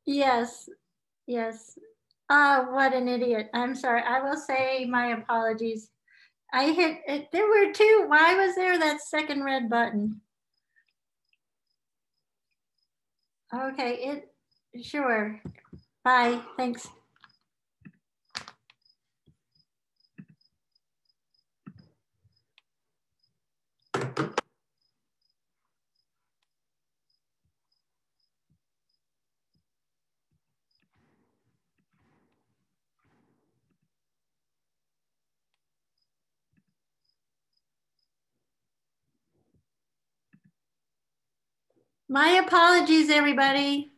Yes, yes. Ah, what an idiot. I'm sorry. I will say my apologies. I hit it. There were two. Why was there that second red button? Okay, sure. Bye. Thanks. My apologies, everybody.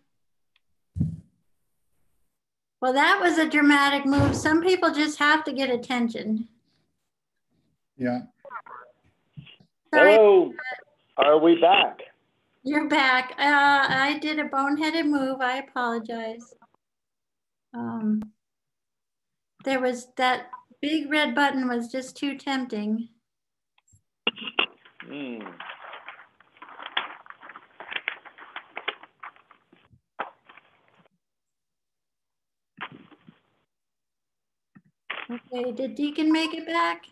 Well, that was a dramatic move. Some people just have to get attention. Yeah. Sorry. Hello, are we back? You're back. I did a boneheaded move. I apologize. There was that big red button was just too tempting. Okay, did Deacon make it back?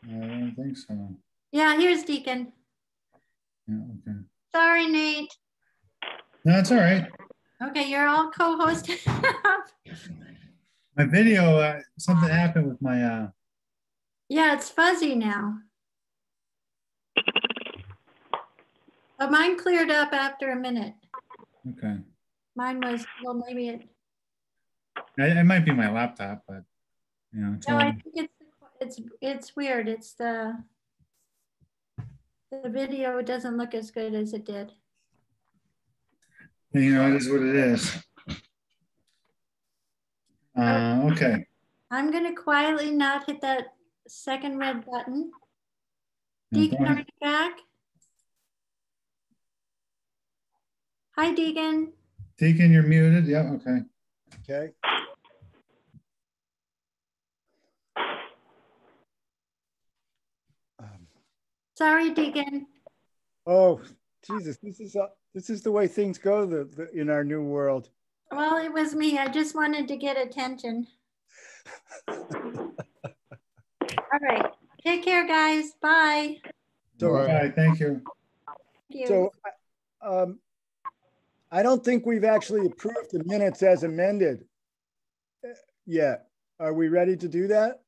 I don't think so. Yeah, here's Deacon. Yeah, okay. Sorry, Nate. No, it's all right. Okay, you're all co-hosted. My video, something happened with my... Yeah, it's fuzzy now. But mine cleared up after a minute. Okay. Mine was, well, maybe It might be my laptop, but you know. No, I think it's weird. It's the video doesn't look as good as it did. You know, it is what it is. Okay. I'm gonna quietly not hit that second red button. No, Deacon, are you back? Hi, Deacon. Deacon, you're muted. Yeah, okay. Okay. Sorry, Deacon. Oh, Jesus, this is the way things go in our new world. Well, it was me. I just wanted to get attention. All right. Take care, guys. Bye. So, bye. Thank you. Thank you. So, I don't think we've actually approved the minutes as amended yet. Are we ready to do that?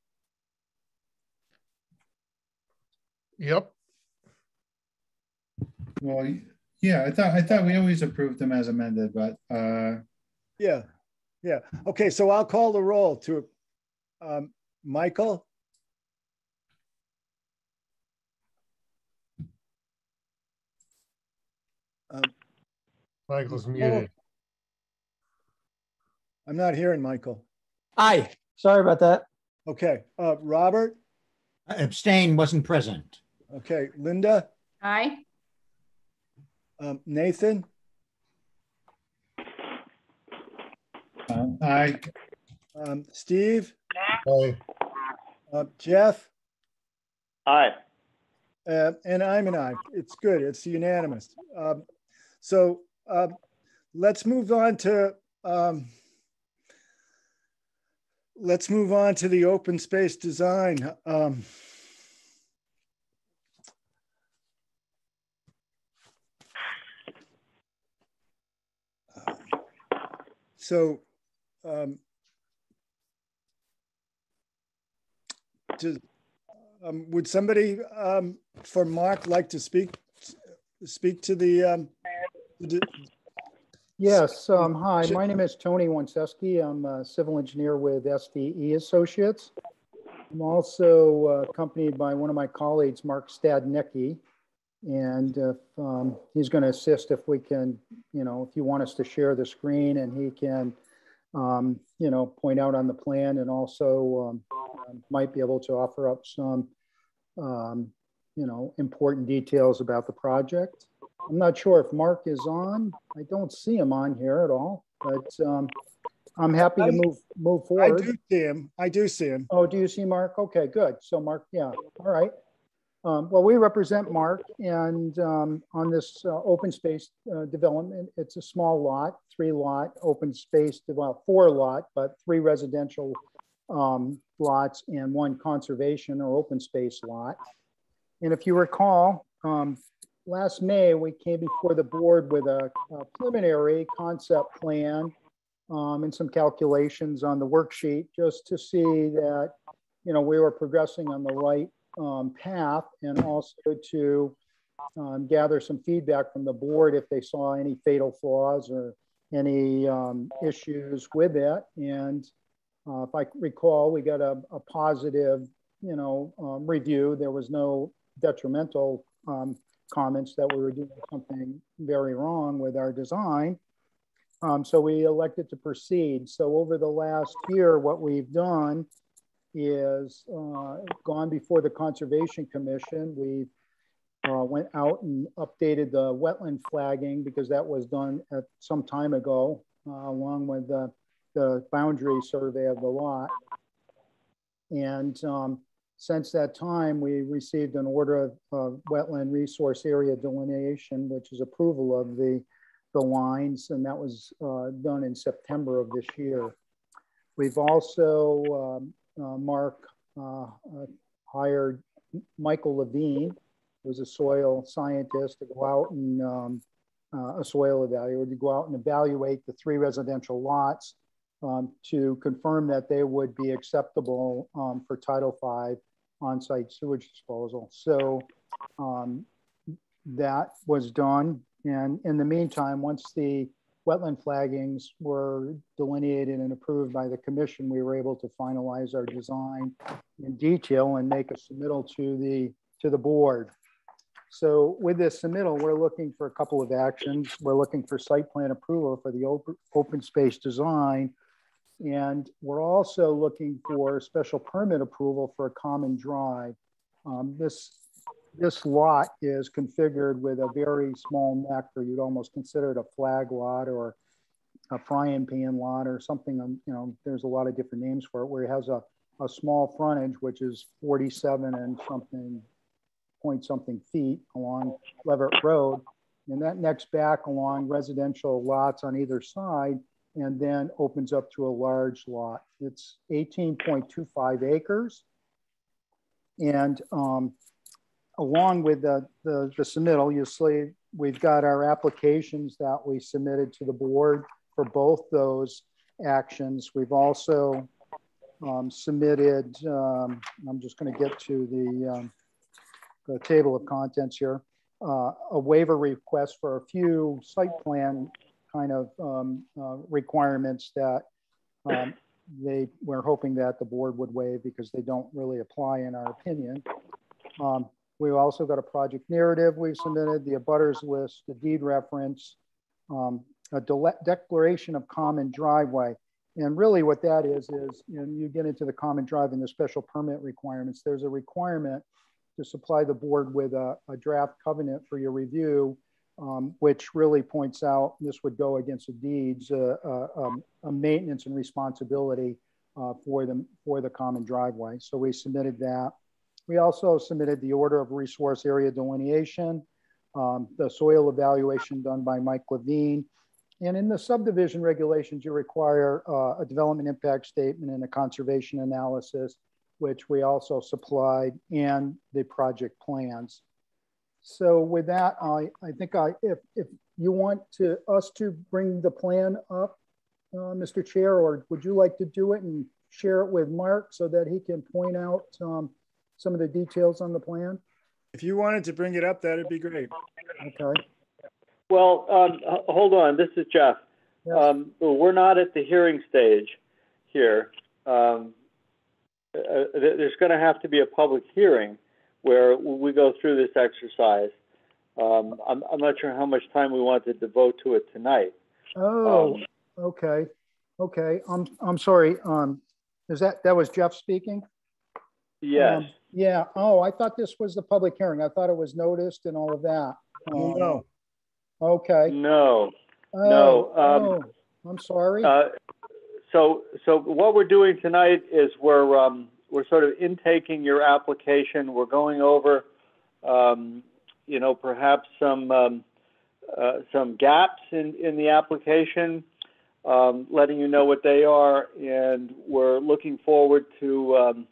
Yep. Well, yeah, I thought we always approved them as amended, but yeah. Okay, so I'll call the roll to Michael. Michael's muted. I'm not hearing Michael. Aye. Sorry about that. Okay. Robert? Abstain, wasn't present. Okay. Linda? Aye. Nathan? aye. Steve? Aye. Jeff? Aye. And I'm an aye. It's good. It's unanimous. So let's move on to the open space design. Would somebody for Mark like to speak to the Yes, hi, my name is Tony Wanseski. I'm a civil engineer with SDE Associates. I'm also accompanied by one of my colleagues, Mark Stadnicki, and he's going to assist if we can, if you want us to share the screen, and he can, point out on the plan, and also might be able to offer up some, important details about the project. I'm not sure if Mark is on. I don't see him on here at all, but I'm happy to move forward. I do see him. Oh, do you see Mark? Okay, good. So Mark, yeah, all right. Well, we represent Mark, and on this open space development, it's a small lot, 3-lot open space, well, 4-lot, but 3 residential lots and 1 conservation or open space lot. And if you recall, last May, we came before the board with a preliminary concept plan and some calculations on the worksheet just to see that, you know, we were progressing on the right path, and also to gather some feedback from the board if they saw any fatal flaws or any issues with it. And if I recall, we got a positive, you know, review. There was no detrimental comments that we were doing something very wrong with our design. So we elected to proceed. So over the last year, what we've done is gone before the Conservation Commission. We went out and updated the wetland flagging because that was done at some time ago, along with the boundary survey of the lot. And since that time, we received an order of wetland resource area delineation, which is approval of the lines, and that was done in September of this year. We've also, Mark hired Michael Levine, who's a soil scientist, to go out and a soil evaluator, to go out and evaluate the 3 residential lots to confirm that they would be acceptable for Title V on-site sewage disposal. So that was done. And in the meantime, once the wetland flaggings were delineated and approved by the commission, we were able to finalize our design in detail and make a submittal to the board. So with this submittal, we're looking for a couple of actions. We're looking for site plan approval for the open space design. And we're also looking for special permit approval for a common drive. This lot is configured with a very small neck, or you'd almost consider it a flag lot or a frying pan lot or something. You know, there's a lot of different names for it, where it has a small frontage, which is 47 and something point something feet along Leverett Road. And that necks back along residential lots on either side and then opens up to a large lot. It's 18.25 acres. And along with the submittal, you see we've got our applications that we submitted to the board for both those actions. We've also submitted, I'm just going to get to the table of contents here, a waiver request for a few site plan kind of requirements that they were hoping that the board would waive because they don't really apply in our opinion. We've also got a project narrative we've submitted, the abutters list, the deed reference, a declaration of common driveway. And really what that is you know, you get into the common drive and the special permit requirements. There's a requirement to supply the board with a draft covenant for your review, which really points out, this would go against the deeds, a maintenance and responsibility for the common driveway. So we submitted that. We also submitted the order of resource area delineation, the soil evaluation done by Mike Levine. And in the subdivision regulations, you require a development impact statement and a conservation analysis, which we also supplied, and the project plans. So with that, I think if you want us to bring the plan up, Mr. Chair, or would you like to do it and share it with Mark so that he can point out some of the details on the plan? If you wanted to bring it up, that'd be great. Okay. Well, hold on. This is Jeff. Yes. We're not at the hearing stage here. There's going to have to be a public hearing where we go through this exercise. I'm not sure how much time we want to devote to it tonight. Oh, okay. Okay. I'm sorry. That was Jeff speaking? Yes. Yeah. Oh, I thought this was the public hearing. I thought it was noticed and all of that. No. Okay. No. Oh, No. I'm sorry. So what we're doing tonight is we're sort of intaking your application. We're going over you know, perhaps some gaps in the application, letting you know what they are, and we're looking forward to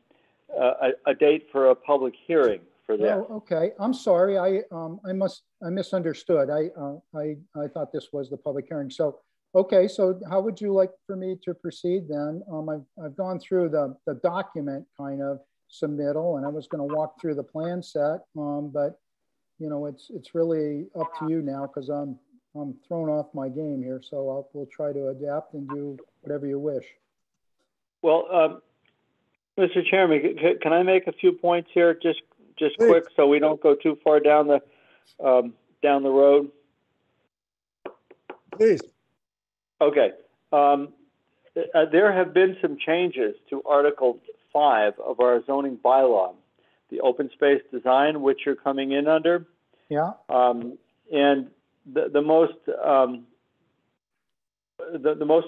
a date for a public hearing for that. Oh, okay. I'm sorry. I misunderstood. I thought this was the public hearing. So, okay. So how would you like for me to proceed then? I've gone through the document kind of submittal, and I was going to walk through the plan set. But you know, it's really up to you now, because I'm thrown off my game here. So we'll try to adapt and do whatever you wish. Well, Mr. Chairman, can I make a few points here, just quick, so we don't go too far down the road? Please. Okay. There have been some changes to Article 5 of our zoning bylaw, the open space design, which you're coming in under. Yeah. And the most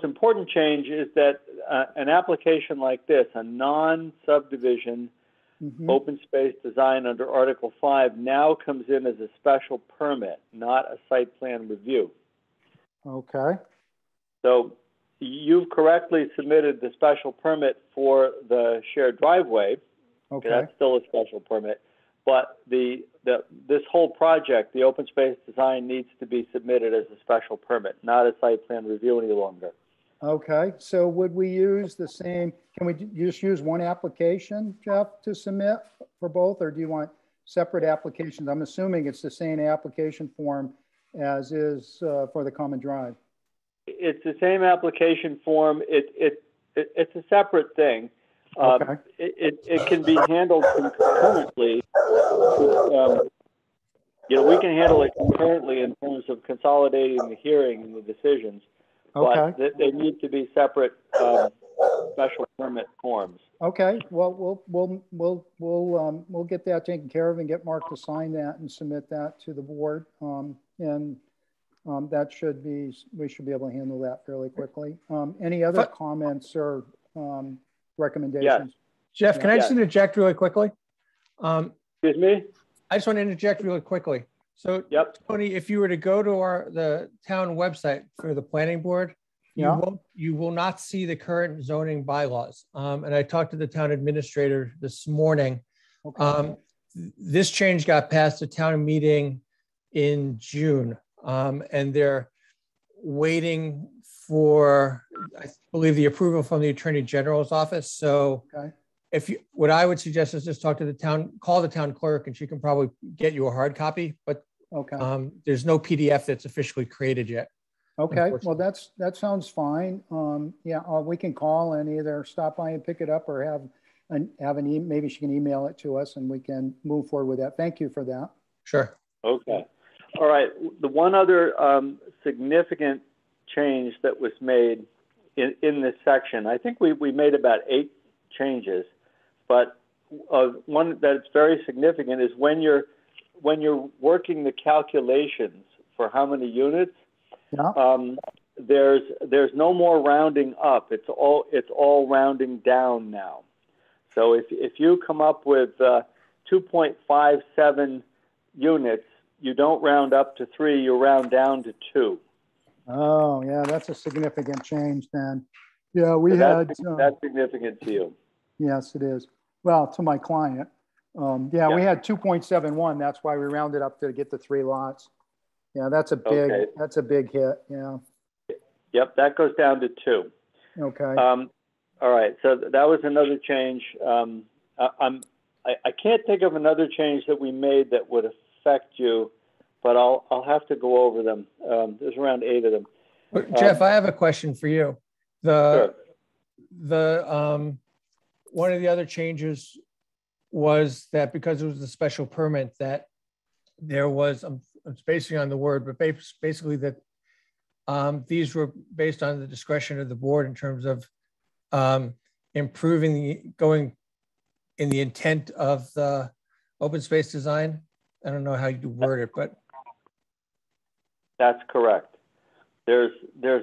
important change is that an application like this, a non-subdivision open space design under Article 5, now comes in as a special permit, not a site plan review. Okay. So you've correctly submitted the special permit for the shared driveway. Okay. That's still a special permit. But this whole project, the open space design, needs to be submitted as a special permit, not a site plan review any longer. Okay. So would we use the same, can we just use one application, Jeff, to submit for both, or do you want separate applications? I'm assuming it's the same application form as is for the common drive. It's the same application form. It's a separate thing. Okay. It can be handled concurrently. You know, we can handle it concurrently in terms of consolidating the hearing and the decisions, Okay. but they need to be separate special permit forms. Okay. Well, we'll get that taken care of and get Mark to sign that and submit that to the board. That should be, we should be able to handle that fairly quickly. Any other comments or recommendations? Yes. Jeff, can I just interject really quickly? Excuse me? I just want to interject really quickly. So, Yep. Tony, if you were to go to the town website for the planning board, you will not see the current zoning bylaws. And I talked to the town administrator this morning. Okay. This change got passed at town meeting in June, and they're waiting for, I believe, the approval from the Attorney General's office. So Okay. What I would suggest is just talk to the town, call the town clerk, and she can probably get you a hard copy, but Okay. there's no PDF that's officially created yet. Okay. Well, that sounds fine. Yeah, we can call and either stop by and pick it up, or maybe she can email it to us and we can move forward with that. Thank you for that. Sure. Okay. All right. The one other significant change that was made in this section, I think we made about 8 changes, but one that's very significant is when you're working the calculations for how many units, there's no more rounding up. It's all rounding down now. So if you come up with 2.57 units, you don't round up to 3, you round down to 2. Oh, yeah, that's a significant change then. Yeah, that's significant to you. Yes, it is. Well, to my client. Yeah, we had 2.71. That's why we rounded up to get the 3 lots. Yeah, that's a big hit. Yeah. Yep, that goes down to 2. Okay. All right, so that was another change. I can't think of another change that we made that would affect you, but I'll have to go over them. There's around 8 of them. Jeff, I have a question for you. Sure. One of the other changes was that because it was a special permit, that there was, I'm spacing on the word, but basically that these were based on the discretion of the board in terms of going in the intent of the open space design. I don't know how you word it, but. That's correct. There's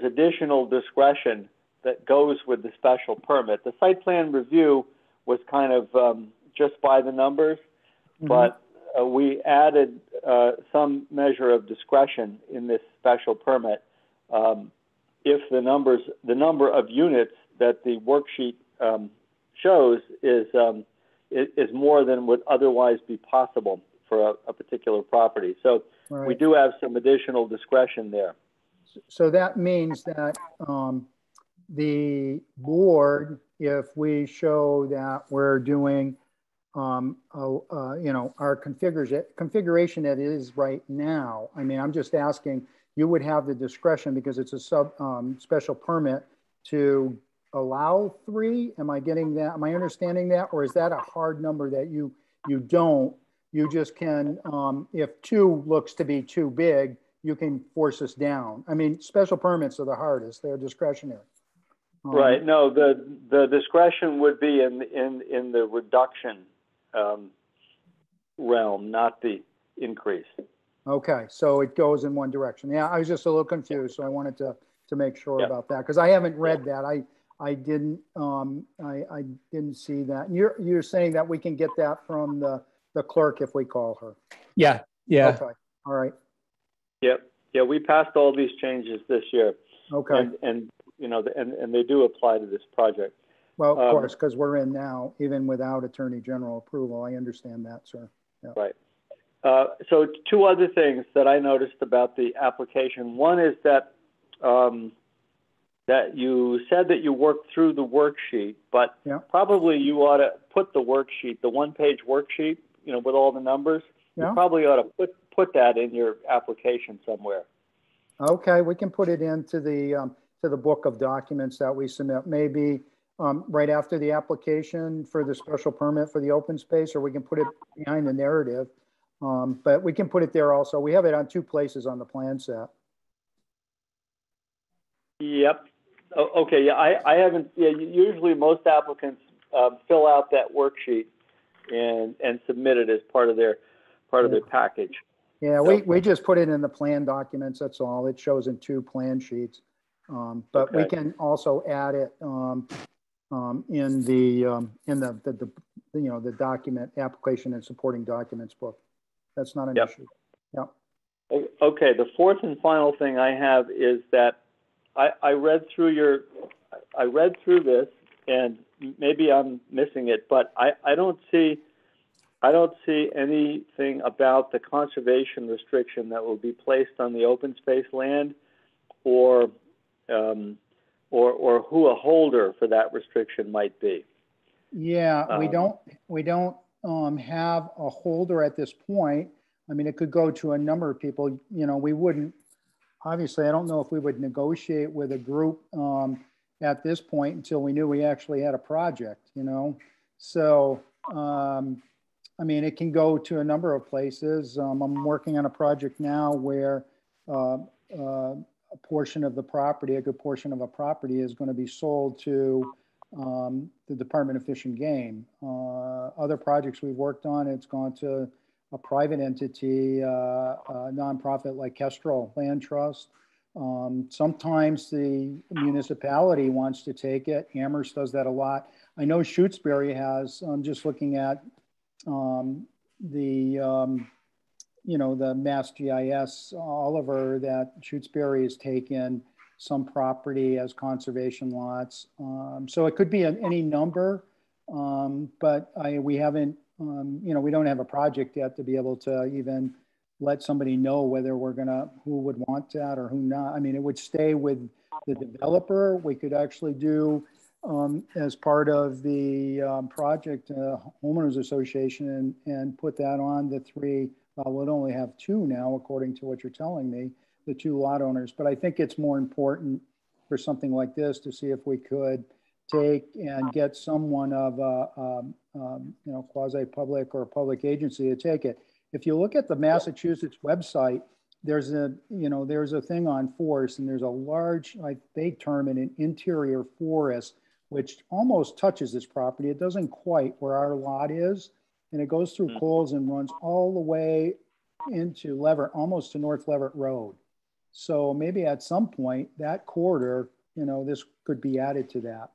additional discretion that goes with the special permit. The site plan review was kind of just by the numbers, but we added some measure of discretion in this special permit if the number of units that the worksheet shows is more than would otherwise be possible for a particular property. So we do have some additional discretion there. So that means that the board, if we show that we're doing, our configuration that it is right now, I mean, I'm just asking, you would have the discretion because it's a special permit to allow 3? Am I getting that? Am I understanding that? Or is that a hard number that you don't? You just can, if 2 looks to be too big, you can force us down. I mean, special permits are the hardest. They're discretionary. Right. No, the discretion would be in the reduction realm, not the increase. Okay, so it goes in one direction. Yeah, I was just a little confused, so I wanted to make sure about that because I haven't read that. I didn't see that. You're saying that we can get that from the clerk if we call her. Yeah. Okay. All right. Yep. Yeah, we passed all these changes this year. Okay. And they do apply to this project. Well, of course, because we're in now, even without Attorney General approval. I understand that, sir. Yeah. Right. So 2 other things that I noticed about the application. One is that that you said that you worked through the worksheet, but probably you ought to put the worksheet, the 1-page worksheet, with all the numbers. You probably ought to put that in your application somewhere. Okay, we can put it into the book of documents that we submit. Maybe right after the application for the special permit for the open space, or we can put it behind the narrative. But we can put it there also. We have it on 2 places on the plan set. Yep. Okay. Yeah, I haven't. Yeah, usually most applicants fill out that worksheet and submit it as part of their package. Yeah, so, we just put it in the plan documents. That's all. It shows in 2 plan sheets, but we can also add it in the document application and supporting documents book. That's not an issue. Yeah. Okay. The 4th and final thing I have is that I read through this, and maybe I'm missing it, but I don't see anything about the conservation restriction that will be placed on the open space land, or who a holder for that restriction might be. Yeah, we don't have a holder at this point. I mean, it could go to a number of people. We wouldn't. Obviously, I don't know if we would negotiate with a group at this point until we knew we actually had a project. So. I mean, it can go to a number of places. I'm working on a project now where a portion of the property, a good portion of a property, is going to be sold to the Department of Fish and Game. Other projects we've worked on, it's gone to a private entity, a nonprofit like Kestrel Land Trust. Sometimes the municipality wants to take it. Amherst does that a lot. I know Shutesbury has. I'm just looking at the Mass GIS, Oliver, that Shutesbury has taken some property as conservation lots. So it could be any number, but we haven't, we don't have a project yet to be able to even let somebody know whether who would want that or who not. I mean, it would stay with the developer. We could actually do, as part of the project, homeowners association, and put that on the 3. We'll only have 2 now, according to what you're telling me, the 2 lot owners. But I think it's more important for something like this to see if we could take and get someone of a quasi-public or public agency to take it. If you look at the Massachusetts website, there's a thing on forest, and there's a large, they term it an interior forest, which almost touches this property. It doesn't quite where our lot is, and it goes through Coles and runs all the way into Leverett, almost to North Leverett Road. So maybe at some point that corridor, this could be added to that,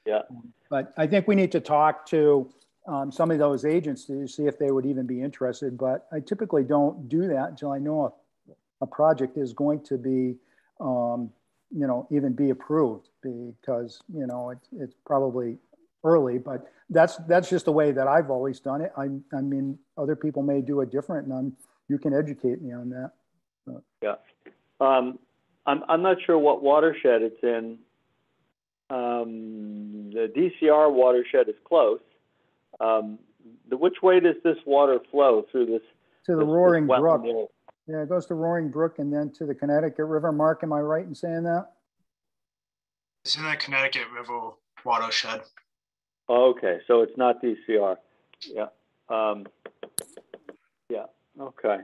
Yeah. But I think we need to talk to some of those agents to see if they would even be interested. But I typically don't do that until I know a project is going to be, even be approved, because, it's probably early, but that's just the way that I've always done it. I mean, other people may do it different, and you can educate me on that. Yeah. I'm not sure what watershed it's in. The DCR watershed is close. Which way does this water flow through this? To the Roaring Brook. Area? Yeah, it goes to Roaring Brook and then to the Connecticut River. Mark, am I right in saying that? It's in the Connecticut River watershed. Okay, so it's not DCR. Yeah. Yeah. Okay.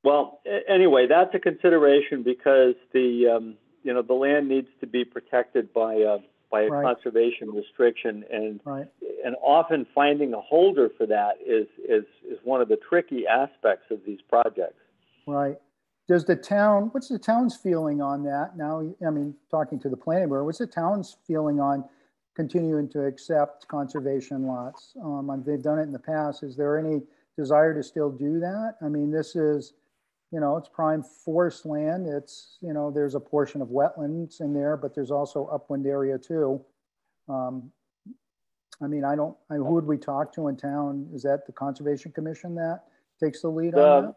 Well, anyway, that's a consideration because the the land needs to be protected by a Right. conservation restriction, and Right. and often finding a holder for that is one of the tricky aspects of these projects. Right. What's the town's feeling on that now? I mean, talking to the planning board, what's the town's feeling on continuing to accept conservation lots? They've done it in the past. Is there any desire to still do that? I mean, this is, it's prime forest land. It's, there's a portion of wetlands in there, but there's also upland area too. I mean, who would we talk to in town? Is that the Conservation Commission that takes the lead on that?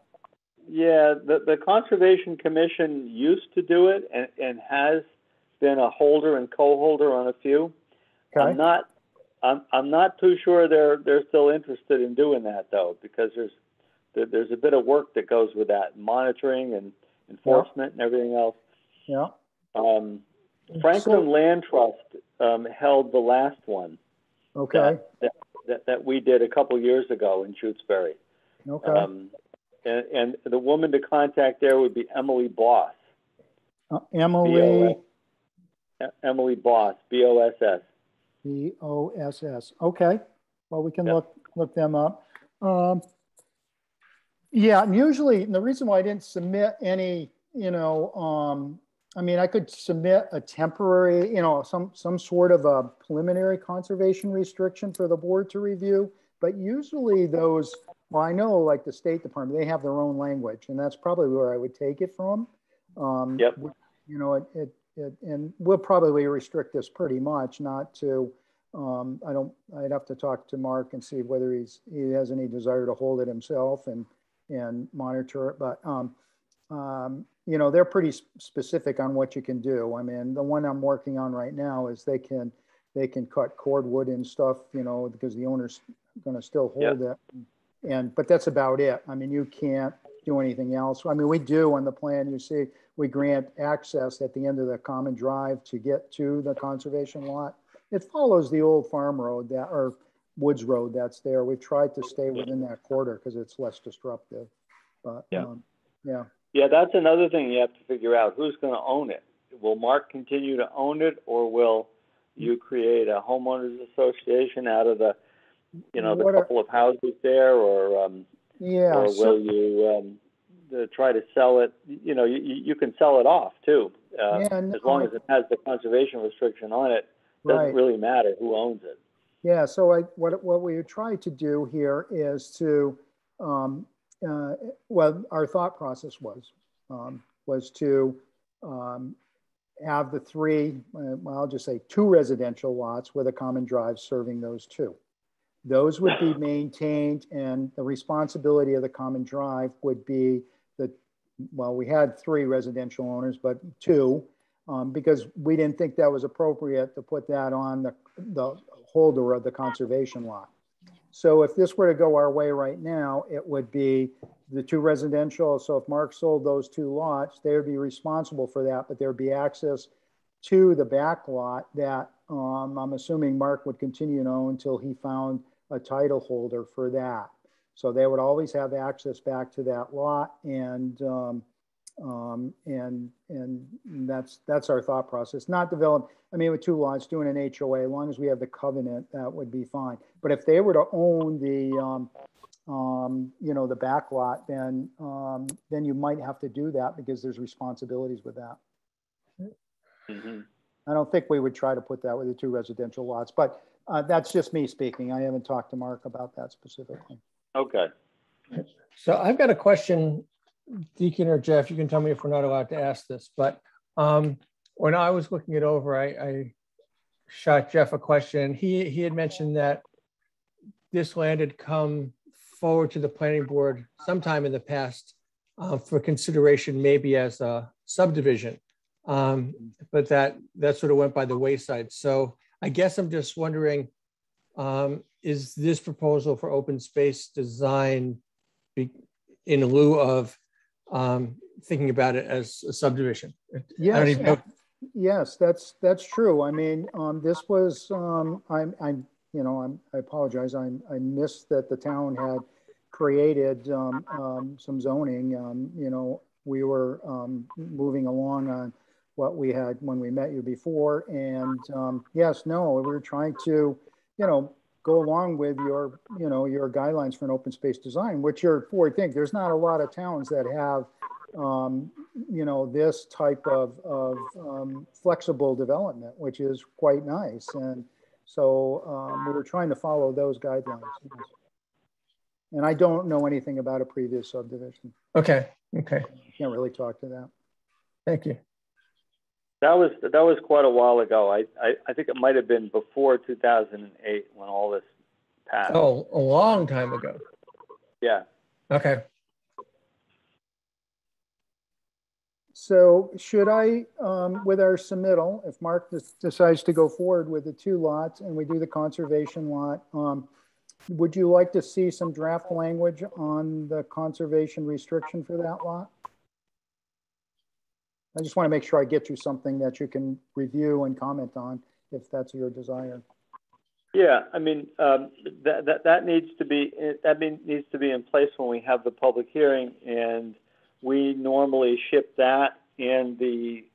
Yeah, the Conservation Commission used to do it and has been a holder and co-holder on a few. Okay. I'm not too sure they're still interested in doing that though, because there's a bit of work that goes with that, monitoring and enforcement and everything else. Yeah. Franklin Land Trust held the last one. Okay. That we did a couple years ago in Shutesbury. Okay. And the woman to contact there would be Emily Boss. Emily Boss, B-O-S-S. B-O-S-S. Okay. Well, we can look them up. Yeah, and usually, and the reason why I didn't submit any, I mean, I could submit a temporary, some sort of a preliminary conservation restriction for the board to review. But usually those, well, I know like the State Department, they have their own language, and that's probably where I would take it from. Yep. And we'll probably restrict this pretty much, not to, I'd have to talk to Mark and see whether he has any desire to hold it himself and monitor it. But, they're pretty specific on what you can do. I mean, the one I'm working on right now is they can cut cordwood and stuff, because the owner's going to still hold it. But that's about it. I mean, you can't do anything else. I mean, we do on the plan, you see, we grant access at the end of the common drive to get to the conservation lot. It follows the old farm road or woods road that's there. We've tried to stay within that corridor because it's less disruptive. But yeah, that's another thing you have to figure out. Who's going to own it? Will Mark continue to own it, or will you create a homeowners association out of the, the couple of houses there, or will you try to sell it? You can sell it off too, as long as it has the conservation restriction on it. Doesn't really matter who owns it. Yeah. So what we tried to do here is to, our thought process was to have the three, I'll just say 2 residential lots with a common drive serving those 2. Those would be maintained, and the responsibility of the common drive would be we had 3 residential owners, but 2, because we didn't think that was appropriate to put that on the holder of the conservation lot. So if this were to go our way right now, it would be the 2 residential. So if Mark sold those 2 lots, they would be responsible for that, but there would be access to the back lot that I'm assuming Mark would continue to own until he found a title holder for that. So they would always have access back to that lot, and that's our thought process. Not develop. I mean, with 2 lots, doing an HOA, as long as we have the covenant, that would be fine. But if they were to own the the back lot, then you might have to do that because there's responsibilities with that. Mm-hmm. I don't think we would try to put that with the 2 residential lots, but That's just me speaking. I haven't talked to Mark about that specifically. Okay. So I've got a question, Deacon or Jeff, you can tell me if we're not allowed to ask this, but when I was looking it over, I shot Jeff a question. He had mentioned that this land had come forward to the planning board sometime in the past for consideration, maybe as a subdivision, but that sort of went by the wayside. So I guess I'm just wondering, is this proposal for open space design in lieu of thinking about it as a subdivision? Yes, I don't even know. yes, that's true. I mean, this was I apologize. I missed that the town had created some zoning. We were moving along on what we had when we met you before, and yes, no, we were trying to, go along with your guidelines for an open space design, which you're for. I think there's not a lot of towns that have this type of flexible development, which is quite nice. And so we were trying to follow those guidelines. And I don't know anything about a previous subdivision. Okay. Can't really talk to that. Thank you. That was quite a while ago. I think it might have been before 2008 when all this passed. Oh, a long time ago. Yeah. Okay. So should I, with our submittal, if Mark decides to go forward with the 2 lots and we do the conservation lot, would you like to see some draft language on the conservation restriction for that lot? I just want to make sure I get you something that you can review and comment on if that's your desire. Yeah, I mean, that needs to be in place when we have the public hearing, and we normally ship that and the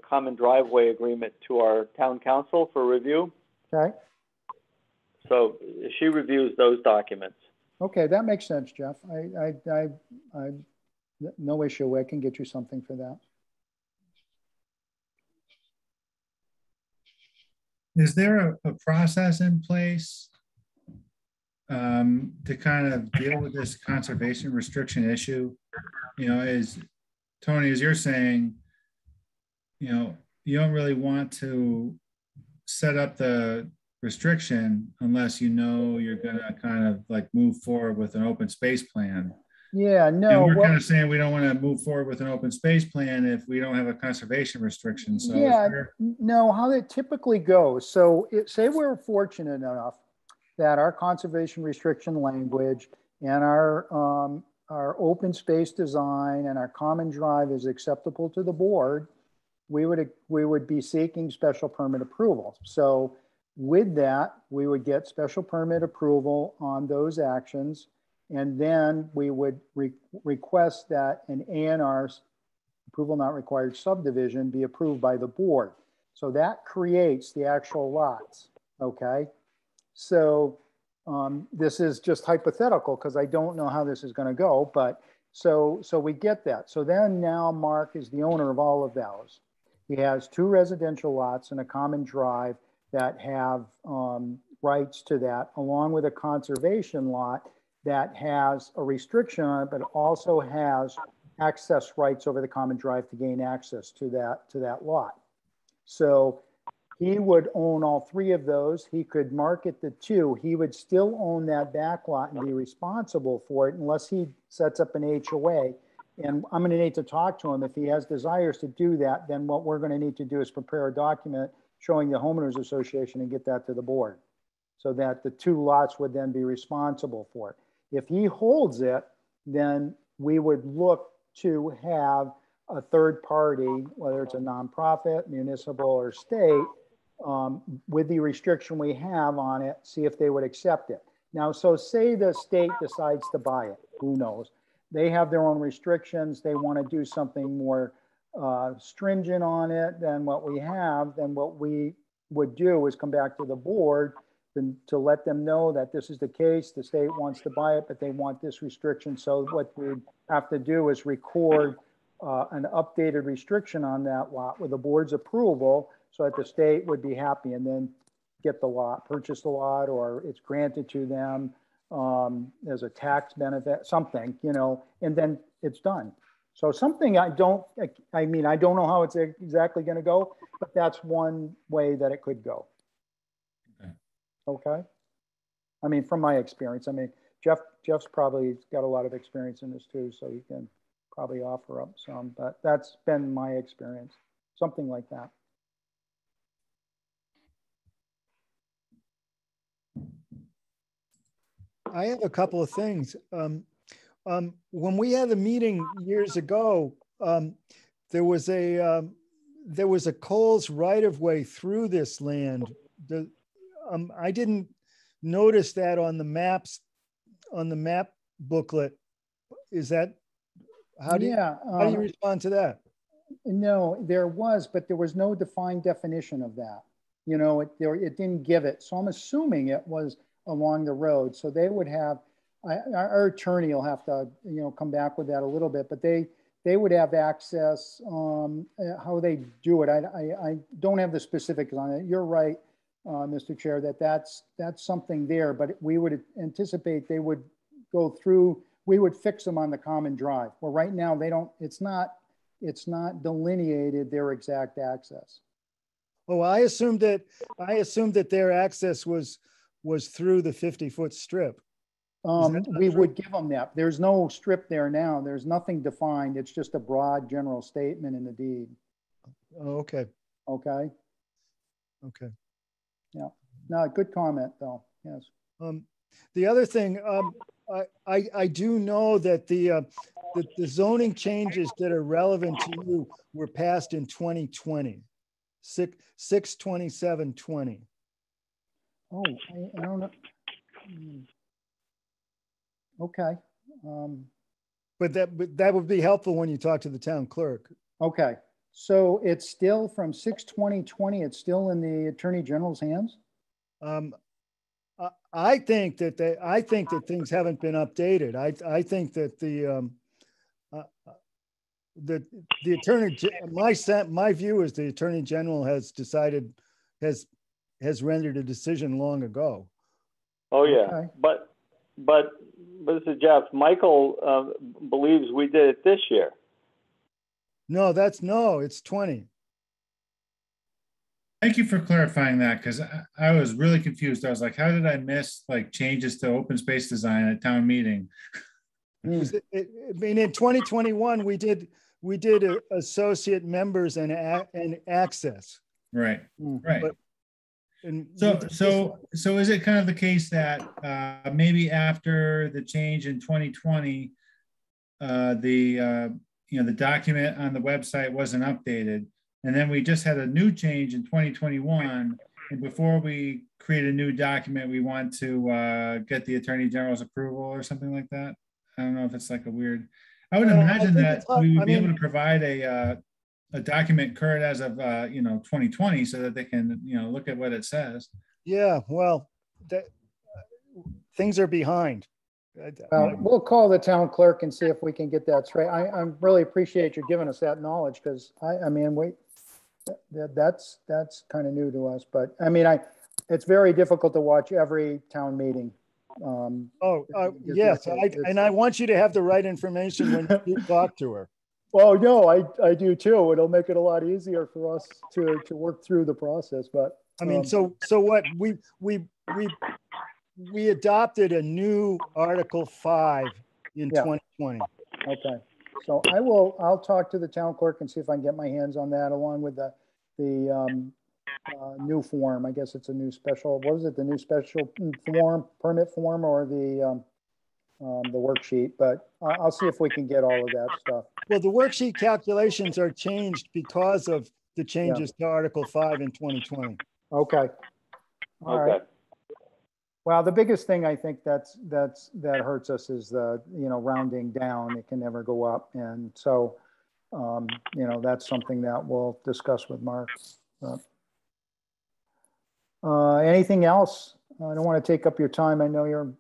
common driveway agreement to our town council for review. Okay. So she reviews those documents. Okay, that makes sense, Jeff. No issue. I can get you something for that. Is there a process in place to kind of deal with this conservation restriction issue? Is Tony, as you're saying, you don't really want to set up the restriction unless you're going to kind of like move forward with an open space plan. Yeah, no. And we're kind of saying we don't want to move forward with an open space plan if we don't have a conservation restriction. So yeah, no, how it typically goes. So say we're fortunate enough that our conservation restriction language and our open space design and our common drive is acceptable to the board, we would be seeking special permit approval. So with that, we would get special permit approval on those actions. And then we would request that an A&R, approval not required subdivision, be approved by the board. So that creates the actual lots, okay? So this is just hypothetical because I don't know how this is going to go, but so we get that. So then now Mark is the owner of all of those. He has 2 residential lots and a common drive that have rights to that, along with a conservation lot that has a restriction on it, but also has access rights over the common drive to gain access to that lot. So he would own all 3 of those. He could market the 2. He would still own that back lot and be responsible for it unless he sets up an HOA. And I'm going to need to talk to him. If he has desires to do that, then what we're going to need to do is prepare a document showing the homeowners association and get that to the board so that the 2 lots would then be responsible for it. If he holds it, then we would look to have a third party, whether it's a nonprofit, municipal, or state, with the restriction we have on it, see if they would accept it. Now, so say the state decides to buy it, who knows? They have their own restrictions. They want to do something more stringent on it than what we have. Then what we would do is come back to the board to let them know that this is the case. The state wants to buy it, but they want this restriction. So what we have to do is record an updated restriction on that lot with the board's approval so that the state would be happy. And then get the lot, purchase the lot, or it's granted to them. There's a tax benefit, something, you know, and then it's done. So something I don't know how it's exactly going to go, but that's one way that it could go. Okay. I mean, from my experience, I mean, Jeff's probably got a lot of experience in this too, so he can probably offer up some, but that's been my experience, something like that. I have a couple of things. When we had a meeting years ago, there was a Coles right-of-way through this land. I didn't notice that on the maps, on the map booklet. Is that, how do you respond to that? No, there was, but there was no defined definition of that. You know, it didn't give it. So I'm assuming it was along the road. So they would have, our attorney will have to, you know, come back with that a little bit, but they would have access, how they do it. I don't have the specifics on it. You're right, Mr. Chair, that's something there, but we would anticipate they would go through, we would fix them on the common drive. Well, right now they don't, it's not delineated their exact access. Oh, I assumed that their access was through the 50-foot strip. We would give them that. There's no strip there now. There's nothing defined. It's just a broad general statement in the deed. Oh, okay. Okay. Okay. Yeah. No, good comment though. Yes. The other thing, I do know that the zoning changes that are relevant to you were passed in 2020, 6/27/20. Oh, I don't know. Okay. But that would be helpful when you talk to the town clerk. Okay. So it's still from 6/20/20. It's still in the Attorney General's hands. I think that things haven't been updated. I think that the attorney, my view is the Attorney General has decided, has rendered a decision long ago. Oh yeah, Okay. but this is Jeff. Michael believes we did it this year. No, it's 20. Thank you for clarifying that, because I was really confused. I was like, how did I miss like changes to open space design at town meeting? I mean, in 2021, we did associate members and access. Right, right. But, and so is it kind of the case that maybe after the change in 2020, the document on the website wasn't updated, and then we just had a new change in 2021, and before we create a new document, we want to get the Attorney General's approval or something like that? I don't know if it's like a weird, I would imagine that we would be able to provide a document current as of 2020, so that they can look at what it says. Yeah, well, things are behind. We'll call the town clerk and see if we can get that straight. I really appreciate you giving us that knowledge, because I mean, that's kind of new to us. But I mean, it's very difficult to watch every town meeting. Yes, and I want you to have the right information when you talk to her. Well, no, I do too. It'll make it a lot easier for us to work through the process. But I mean, so what we adopted a new Article 5 in 2020. Okay, so I'll talk to the town clerk and see if I can get my hands on that, along with the new form. I guess it's a new special. What is it? The new special form, permit form, or the worksheet? But I'll see if we can get all of that stuff. Well, the worksheet calculations are changed because of the changes to Article 5 in 2020. Okay. All right. Well, the biggest thing I think that hurts us is the rounding down. It can never go up, and so that's something that we'll discuss with Mark. Anything else? I don't want to take up your time. I know you're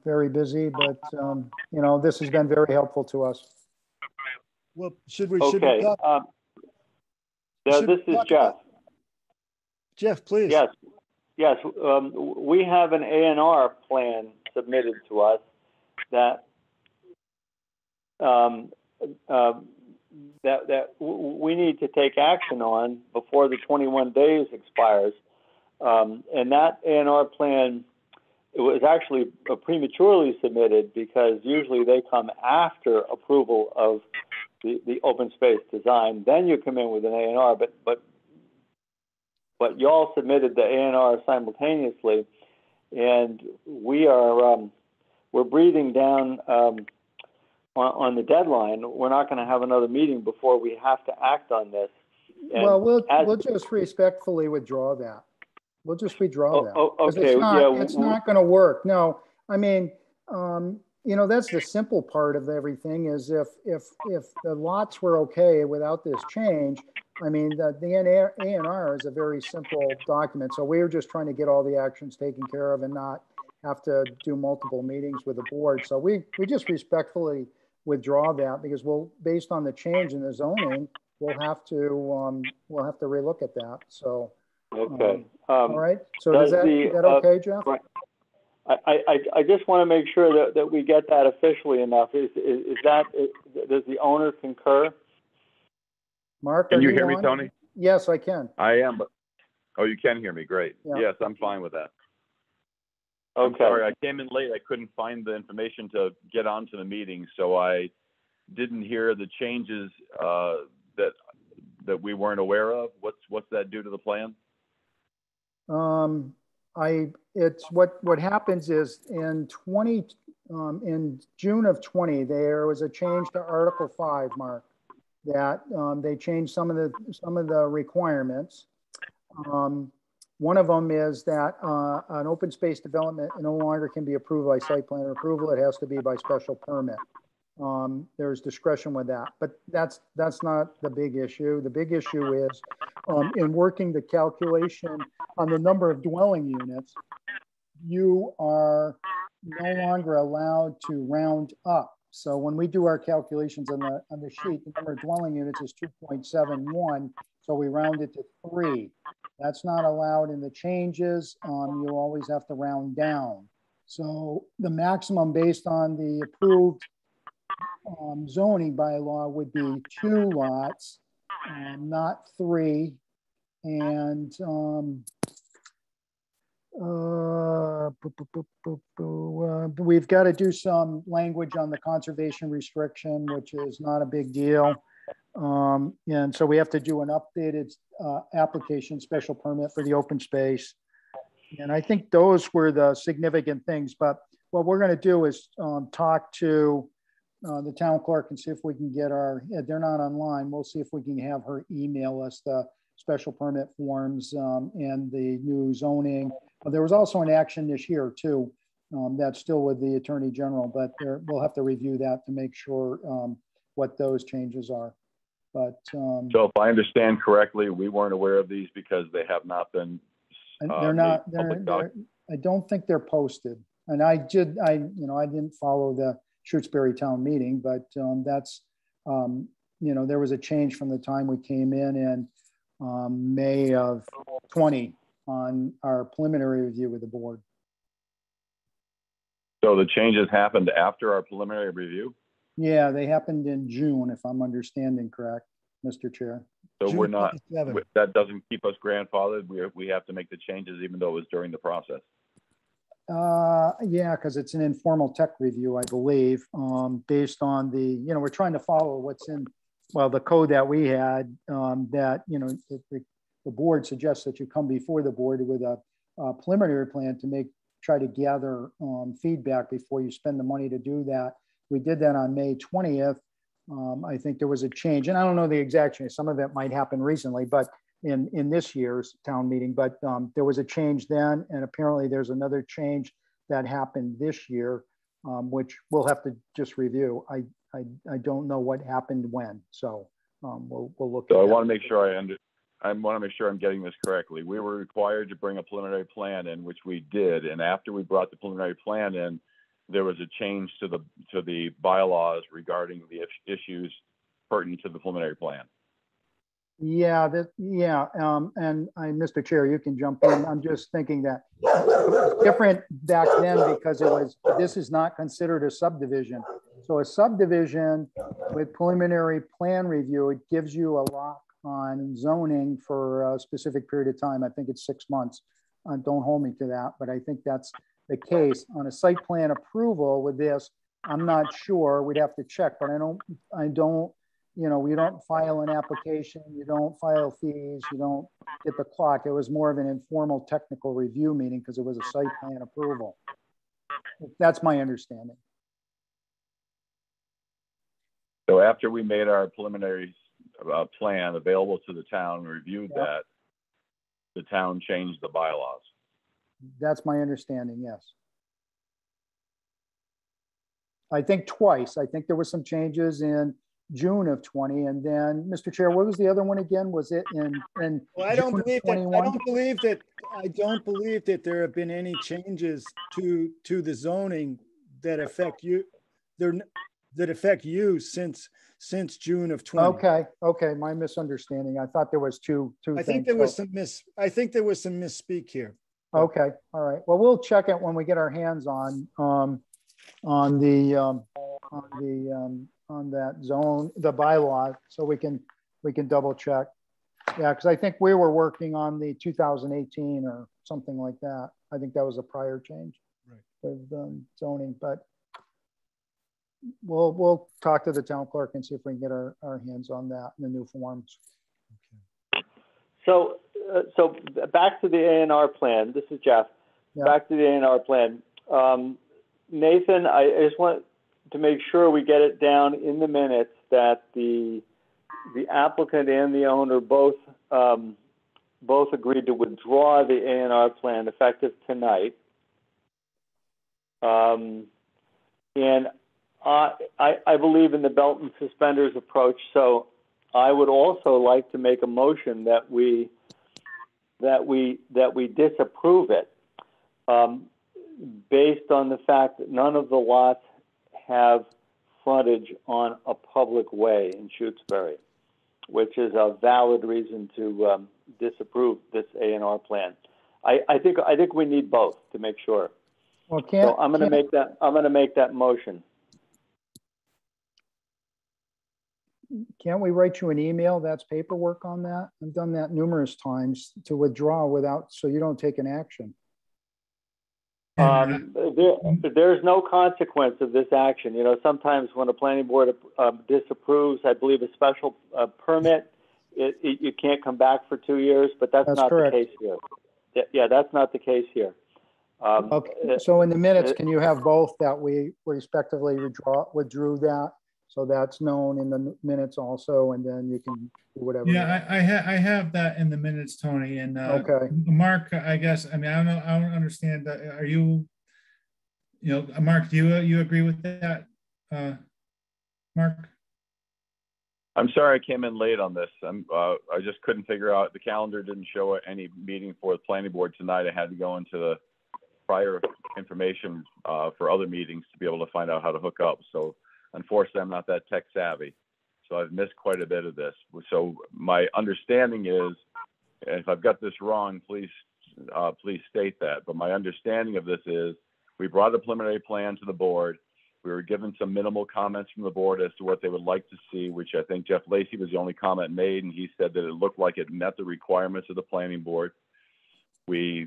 very busy, but this has been very helpful to us. Well, should we? Okay. This is Jeff. Jeff, please. Yes. Yes, we have an A&R plan submitted to us that we need to take action on before the 21 days expires. And that A&R plan, it was actually prematurely submitted because usually they come after approval of the open space design. Then you come in with an A&R, but y'all submitted the A&R simultaneously, and we're breathing down on the deadline. We're not going to have another meeting before we have to act on this. And well, we'll just respectfully withdraw that. We'll just withdraw that. Okay. It's not going to work. No, I mean, you know, that's the simple part of everything is if the lots were okay without this change, I mean, the A&R is a very simple document. So we were just trying to get all the actions taken care of and not have to do multiple meetings with the board. So we just respectfully withdraw that because based on the change in the zoning, we'll have to relook at that. So. Okay. All right. So is that okay, Jeff? Right. I just want to make sure that we get that officially enough. Does the owner concur? Mark, can you hear me, Tony? Yes, I can. I am, but you can hear me. Great. Yeah. Yes, I'm fine with that. Okay. I'm sorry, I came in late. I couldn't find the information to get onto the meeting, so I didn't hear the changes that we weren't aware of. What's that do to the plan? It's what happens is in June of 20, there was a change to Article 5, Mark, that they changed some of the requirements. One of them is that an open space development no longer can be approved by site plan approval. It has to be by special permit. There's discretion with that, but that's not the big issue. The big issue is in working the calculation on the number of dwelling units, you are no longer allowed to round up. So when we do our calculations on the sheet, the number of dwelling units is 2.71. So we round it to 3. That's not allowed in the changes. You always have to round down. So the maximum based on the approved zoning bylaw would be 2 lots, not 3. And we've got to do some language on the conservation restriction, which is not a big deal. And so we have to do an updated application special permit for the open space. And I think those were the significant things. But what we're going to do is talk to the town clerk and see if we can get they're not online. We'll see if we can have her email us the special permit forms and the new zoning. There was also an action this year too. That's still with the Attorney General, but we'll have to review that to make sure what those changes are. But so if I understand correctly, we weren't aware of these because they have not been. They're not. I don't think they're posted. And I didn't follow the Shutesbury town meeting, but that's there was a change from the time we came in May of 20 on our preliminary review with the board. So the changes happened after our preliminary review? Yeah, they happened in June, if I'm understanding correct, Mr. Chair. So June we're not, 27th. that doesn't keep us grandfathered. We have to make the changes even though it was during the process. Yeah, because it's an informal tech review, I believe, based on we're trying to follow what's in, the code that we had that, the board suggests that you come before the board with a preliminary plan to try to gather feedback before you spend the money to do that. We did that on May 20th. I think there was a change, and I don't know the exact change. Some of it might happen recently, but in this year's town meeting, but there was a change then, and apparently there's another change that happened this year, which we'll have to just review. I don't know what happened when, so we'll look. So I want to make sure I want to make sure I'm getting this correctly. We were required to bring a preliminary plan in, which we did, and after we brought the preliminary plan in, there was a change to the bylaws regarding the issues pertinent to the preliminary plan. Yeah, and Mr. Chair, you can jump in. I'm just thinking that it was different back then because this is not considered a subdivision. So a subdivision with preliminary plan review, it gives you a lock on zoning for a specific period of time. I think it's 6 months. Don't hold me to that, but I think that's the case. On a site plan approval with this, I'm not sure. We'd have to check, but I don't, you know, we don't file an application, you don't file fees, you don't get the clock. It was more of an informal technical review meeting because it was a site plan approval. That's my understanding. So after we made our preliminary plan available to the town, reviewed that, the town changed the bylaws. That's my understanding, yes. I think twice. I think there were some changes in June of 20, and then, Mr. Chair, what was the other one again? Was it in Well, I don't believe that. I don't believe that there have been any changes to the zoning that affect you. That affect you since June of 20. Okay, my misunderstanding. I thought there was two things. I think there was some misspeak here. Okay, all right. Well, we'll check it when we get our hands on that zone, the bylaw, so we can double check. Yeah, because I think we were working on the 2018 or something like that. I think that was a prior change, right, with zoning, but we'll talk to the town clerk and see if we can get our hands on that in the new forms. Okay. So back to the A&R plan. This is Jeff. Yeah. Back to the A&R plan. Nathan, I just want to make sure we get it down in the minutes that the applicant and the owner both agreed to withdraw the A&R plan effective tonight. And I believe in the belt and suspenders approach, so I would also like to make a motion that we disapprove it, based on the fact that none of the lots have frontage on a public way in Shutesbury, which is a valid reason to disapprove this A&R plan. I think we need both to make sure. Well, so I'm going to make that motion. Can't we write you an email? That's paperwork on that. I've done that numerous times to withdraw without, so you don't take an action. There's no consequence of this action. You know, sometimes when a planning board disapproves, I believe, a special permit, you can't come back for 2 years, but that's not correct. The case here. Yeah, that's not the case here. Okay. So in the minutes, can you have both that we respectively withdrew that? So that's known in the minutes also, and then you can do whatever. Yeah, I have that in the minutes, Tony. And okay, Mark, I guess, I mean, I don't understand. Are you, Mark, do you agree with that, Mark? I'm sorry I came in late on this. I just couldn't figure out, the calendar didn't show any meeting for the planning board tonight. I had to go into the prior information for other meetings to be able to find out how to hook up. So unfortunately, I'm not that tech savvy, so I've missed quite a bit of this. So my understanding is, and if I've got this wrong, please state that. But my understanding of this is, we brought a preliminary plan to the board. We were given some minimal comments from the board as to what they would like to see, which I think Jeff Lacey was the only comment made, and he said that it looked like it met the requirements of the planning board. We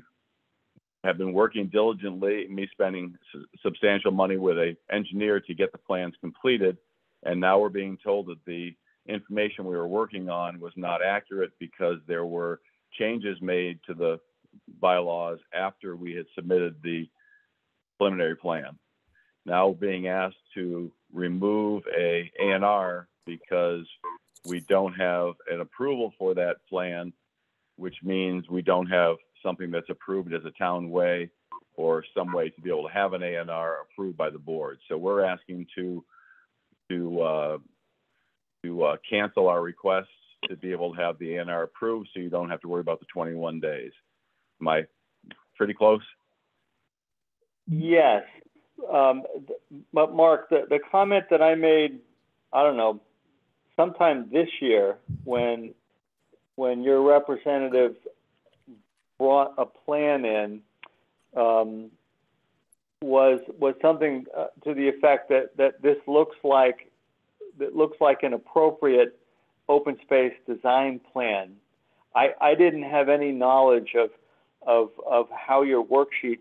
have been working diligently, me spending substantial money with an engineer to get the plans completed. And now we're being told that the information we were working on was not accurate because there were changes made to the bylaws after we had submitted the preliminary plan. Now being asked to remove a A&R because we don't have an approval for that plan, which means we don't have something that's approved as a town way or some way to be able to have an A&R approved by the board. So we're asking to cancel our requests to be able to have the A&R approved so you don't have to worry about the 21 days. Am I pretty close? Yes. But Mark, the comment that I made, I don't know, sometime this year when when your representative brought a plan in was something to the effect that this looks like an appropriate open space design plan. I didn't have any knowledge of how your worksheet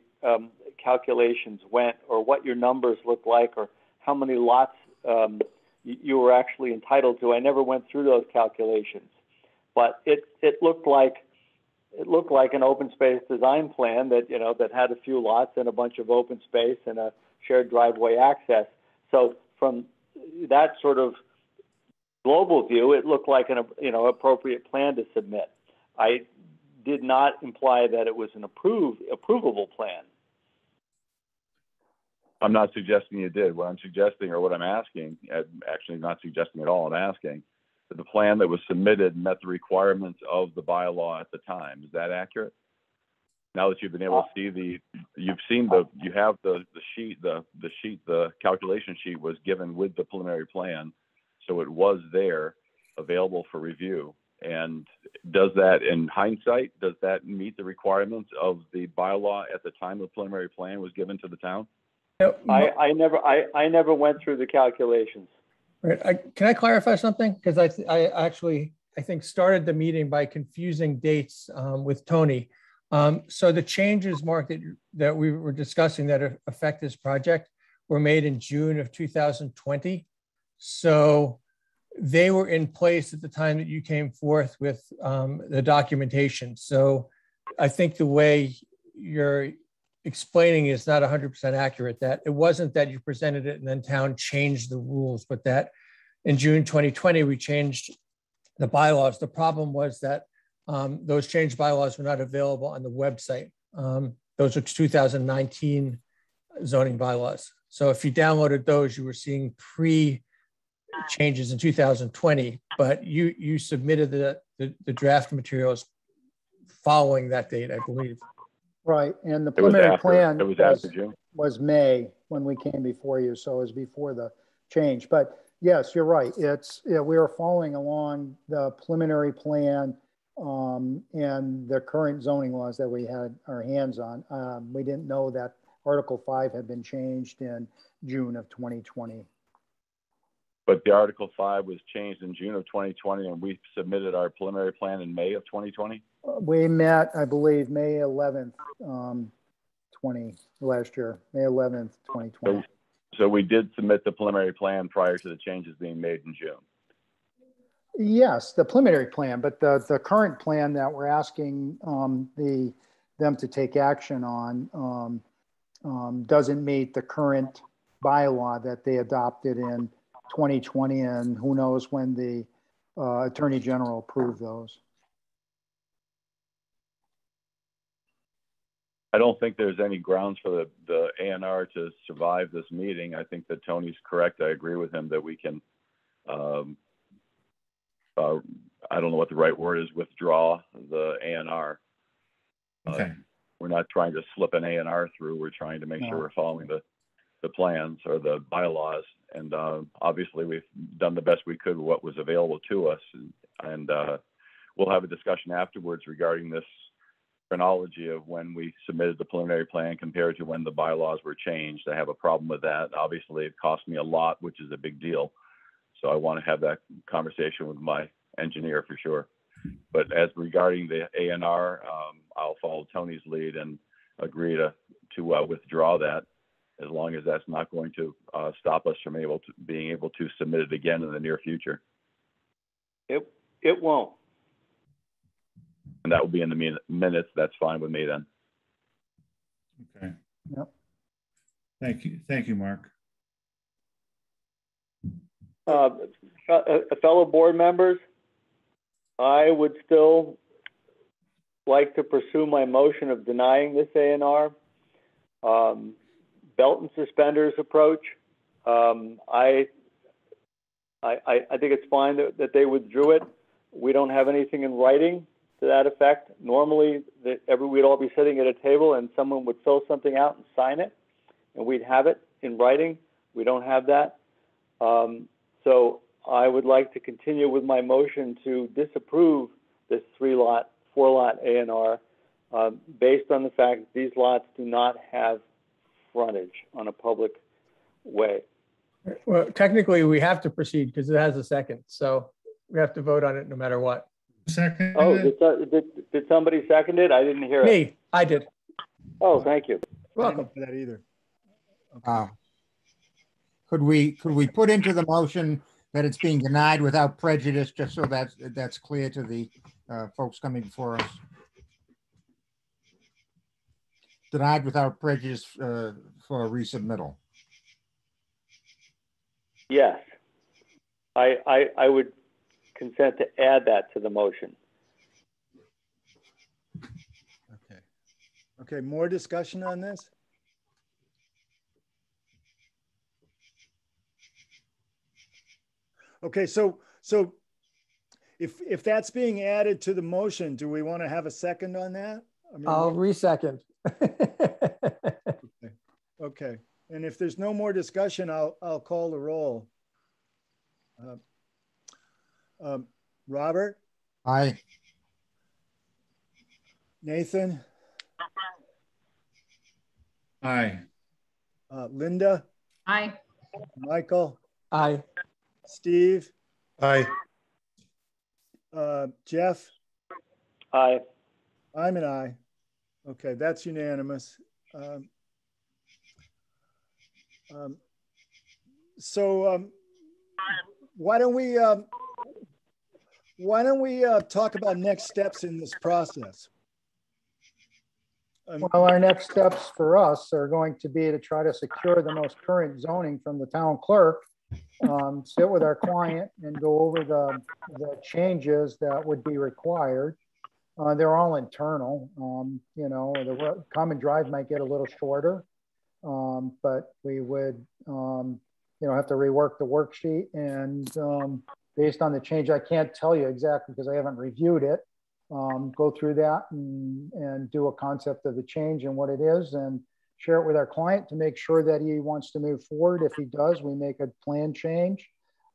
calculations went, or what your numbers looked like, or how many lots you were actually entitled to. I never went through those calculations, but it looked like an open space design plan that that had a few lots and a bunch of open space and a shared driveway access. So from that sort of global view, it looked like an appropriate plan to submit. I did not imply that it was an approvable plan. I'm not suggesting you did. What I'm suggesting, or what I'm asking, actually not suggesting at all, I'm asking that the plan that was submitted met the requirements of the bylaw at the time. Is that accurate? Now that you've been able to see you have the sheet, the calculation sheet was given with the preliminary plan, so it was there, available for review. And does that, in hindsight, does that meet the requirements of the bylaw at the time the preliminary plan was given to the town? I never went through the calculations. Right. Can I clarify something? Because I think started the meeting by confusing dates with Tony. So the changes, Mark, that we were discussing that affect this project were made in June of 2020. So they were in place at the time that you came forth with the documentation. So I think the way you're explaining is not 100% accurate. That it wasn't that you presented it and then town changed the rules, but that in June 2020, we changed the bylaws. The problem was that those changed bylaws were not available on the website. Those are 2019 zoning bylaws. So if you downloaded those, you were seeing changes in 2020, but you submitted the draft materials following that date, I believe. Right, and the preliminary plan June. Was May when we came before you, so it was before the change. But yes, you're right. It's we were following along the preliminary plan and the current zoning laws that we had our hands on. We didn't know that Article 5 had been changed in June of 2020. But the Article 5 was changed in June of 2020, and we submitted our preliminary plan in May of 2020? We met, I believe, May 11th, last year, May 11th, 2020. So we did submit the preliminary plan prior to the changes being made in June? Yes, the preliminary plan, but the current plan that we're asking them to take action on doesn't meet the current bylaw that they adopted in 2020, and who knows when the Attorney General approved those. I don't think there's any grounds for the A&R to survive this meeting. I think that Tony's correct. I agree with him that we can, I don't know what the right word is, withdraw the A&R. Okay. We're not trying to slip an A&R through. We're trying to make sure we're following the plans or the bylaws. And obviously we've done the best we could with what was available to us. And we'll have a discussion afterwards regarding this chronology of when we submitted the preliminary plan compared to when the bylaws were changed. I have a problem with that. Obviously, it cost me a lot, which is a big deal. So I want to have that conversation with my engineer for sure. But as regarding the A&R, I'll follow Tony's lead and agree to withdraw that, as long as that's not going to stop us from being able to submit it again in the near future. It won't. And that will be in the minutes. That's fine with me then. Okay. Yep. Thank you, Mark. Fellow board members, I would still like to pursue my motion of denying this A&R. Belt and suspenders approach. I think it's fine that they withdrew it. We don't have anything in writing to that effect. Normally, we'd all be sitting at a table and someone would fill something out and sign it, and we'd have it in writing. We don't have that. So I would like to continue with my motion to disapprove this 4-lot A&R based on the fact that these lots do not have frontage on a public way. Well, technically, we have to proceed because it has a second. So we have to vote on it no matter what. Second. Oh, did somebody second it? I didn't hear it. Me, I did. Oh, thank you. Welcome. For that either. Okay. Could we put into the motion that it's being denied without prejudice, just so that's clear to the folks coming before us? Denied without prejudice for a resubmittal. Yes, I would consent to add that to the motion. Okay. Okay. More discussion on this? Okay. So if that's being added to the motion, do we want to have a second on that? I mean, I'll re-second. Okay. Okay. And if there's no more discussion, I'll call the roll. Robert? Aye. Nathan? Aye. Linda? Aye. Michael? Aye. Steve? Aye. Jeff? Aye. I'm an aye. Okay, that's unanimous. Why don't we talk about next steps in this process? Well, our next steps for us are going to be to try to secure the most current zoning from the town clerk, sit with our client and go over the changes that would be required. They're all internal. You know, the common drive might get a little shorter, but we would, you know, have to rework the worksheet. And based on the change, I can't tell you exactly because I haven't reviewed it. Go through that and do a concept of the change and what it is and share it with our client to make sure that he wants to move forward. If he does, we make a plan change.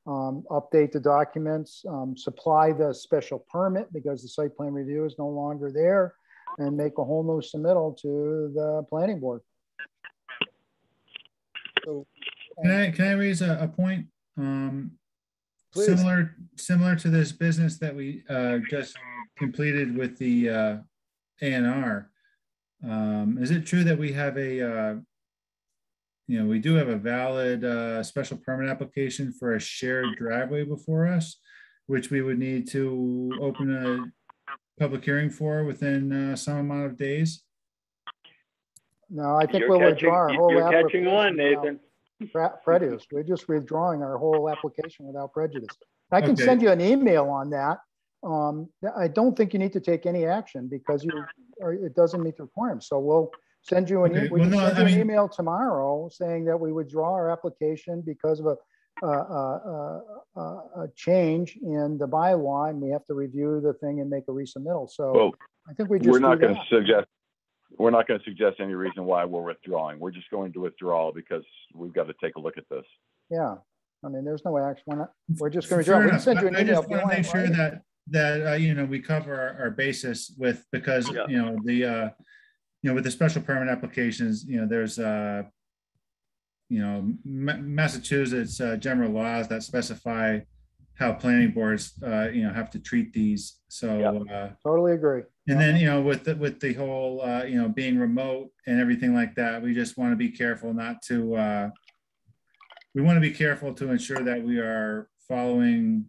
Update the documents, supply the special permit because the site plan review is no longer there, and make a whole new submittal to the planning board. So, can I raise a point? Please. Similar to this business that we just completed with the A&R. Is it true that we have we do have a valid special permit application for a shared driveway before us, which we would need to open a public hearing for within some amount of days? No, I think we'll withdraw our whole You're application. catching on, Nathan. Prejudice. We're just withdrawing our whole application without prejudice. I can Okay. send you an email on that. I don't think you need to take any action because it doesn't meet the requirements. So we'll send you an, email tomorrow saying that we withdraw our application because of a change in the bylaw, and we have to review the thing and make a resubmittal. So Well, I think we just we're not going to suggest any reason why we're withdrawing. We're just going to withdraw because we've got to take a look at this. Yeah. I mean, there's no action. We're just going to withdraw. We can send you an email. I just want to make sure that we cover our basis with, because with the special permit applications, there's Massachusetts general laws that specify how planning boards have to treat these. So totally agree. And then with the whole being remote and everything like that, we just want to be careful not to ensure that we are following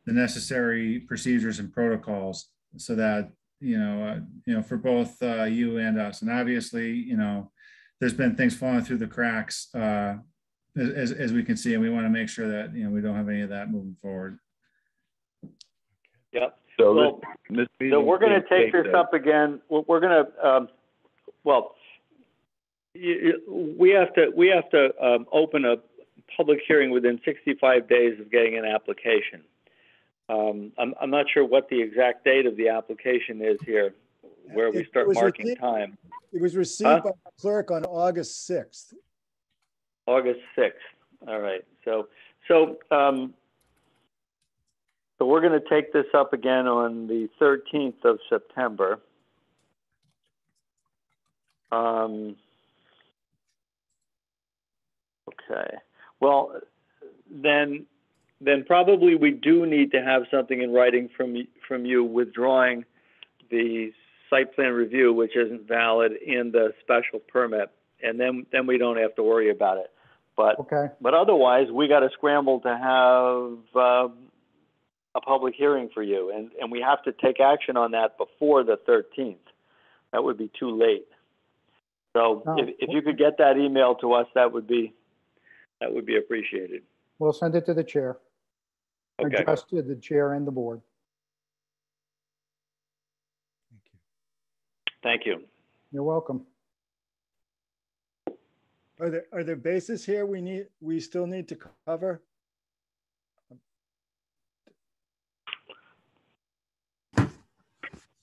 the necessary procedures and protocols so that for both you and us. And obviously, there's been things falling through the cracks as we can see, and we want to make sure that we don't have any of that moving forward. Yep. So so we're going to take this up again. We're going to we have to open a public hearing within 65 days of getting an application. I'm not sure what the exact date of the application is here, where we start marking time. It was received by the clerk on August 6th. August 6th. All right. So So we're going to take this up again on the 13th of September. Okay. Well, then probably we do need to have something in writing from you withdrawing the site plan review, which isn't valid, in the special permit, and then we don't have to worry about it. But Okay. but otherwise, we got to scramble to have a public hearing for you, and we have to take action on that before the 13th. That would be too late. So if you could get that email to us, that would be appreciated. We'll send it to the chair. Okay. Addressed to the chair and the board. Thank you. You're welcome. Are there bases here we still need to cover?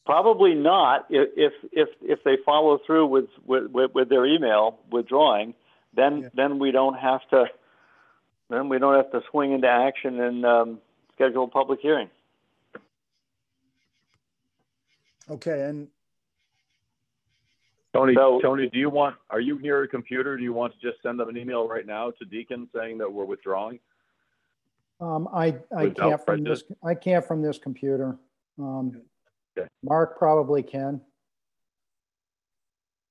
Probably not. If they follow through with their email withdrawing, then we don't have to swing into action and schedule a public hearing. Okay, and Tony, are you near a computer? Do you want to just send them an email right now to Deacon saying that we're withdrawing? I can't from this computer. Okay. Mark probably can.